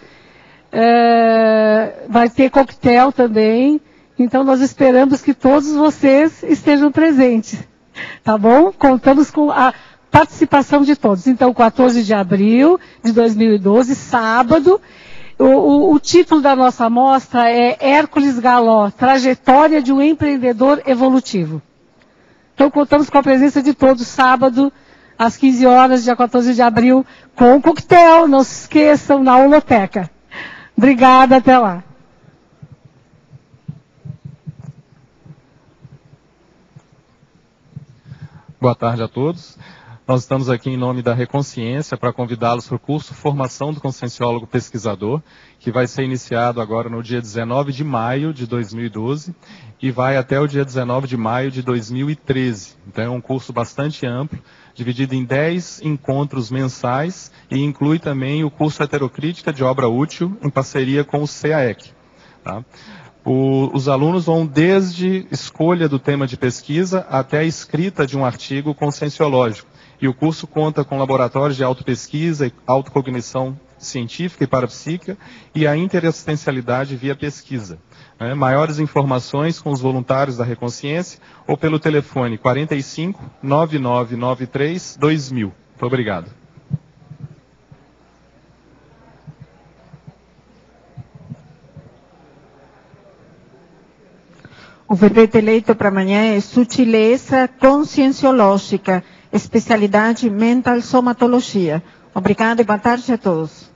Vai ter coquetel também. Então, nós esperamos que todos vocês estejam presentes. Tá bom? Contamos com a participação de todos. Então, 14 de abril de 2012, sábado. O título da nossa mostra é Hércules Galó, Trajetória de um Empreendedor Evolutivo. Então, contamos com a presença de todos, sábado, às 15 horas, dia 14 de abril, com o coquetel, não se esqueçam, na Holoteca. Obrigada, até lá. Boa tarde a todos. Nós estamos aqui em nome da Reconsciência para convidá-los para o curso Formação do Conscienciólogo Pesquisador, que vai ser iniciado agora no dia 19 de maio de 2012 e vai até o dia 19 de maio de 2013. Então é um curso bastante amplo, dividido em 10 encontros mensais e inclui também o curso Heterocrítica de Obra Útil em parceria com o CAEC. Tá? Os alunos vão desde escolha do tema de pesquisa até a escrita de um artigo conscienciológico. E o curso conta com laboratórios de autopesquisa e autocognição científica e parapsíquica e a interassistencialidade via pesquisa. Maiores informações com os voluntários da Reconsciência ou pelo telefone 45 9993 2000. Muito obrigado. O verbete eleito para amanhã é Sutileza Conscienciológica, especialidade Mental Somatologia. Obrigada e boa tarde a todos.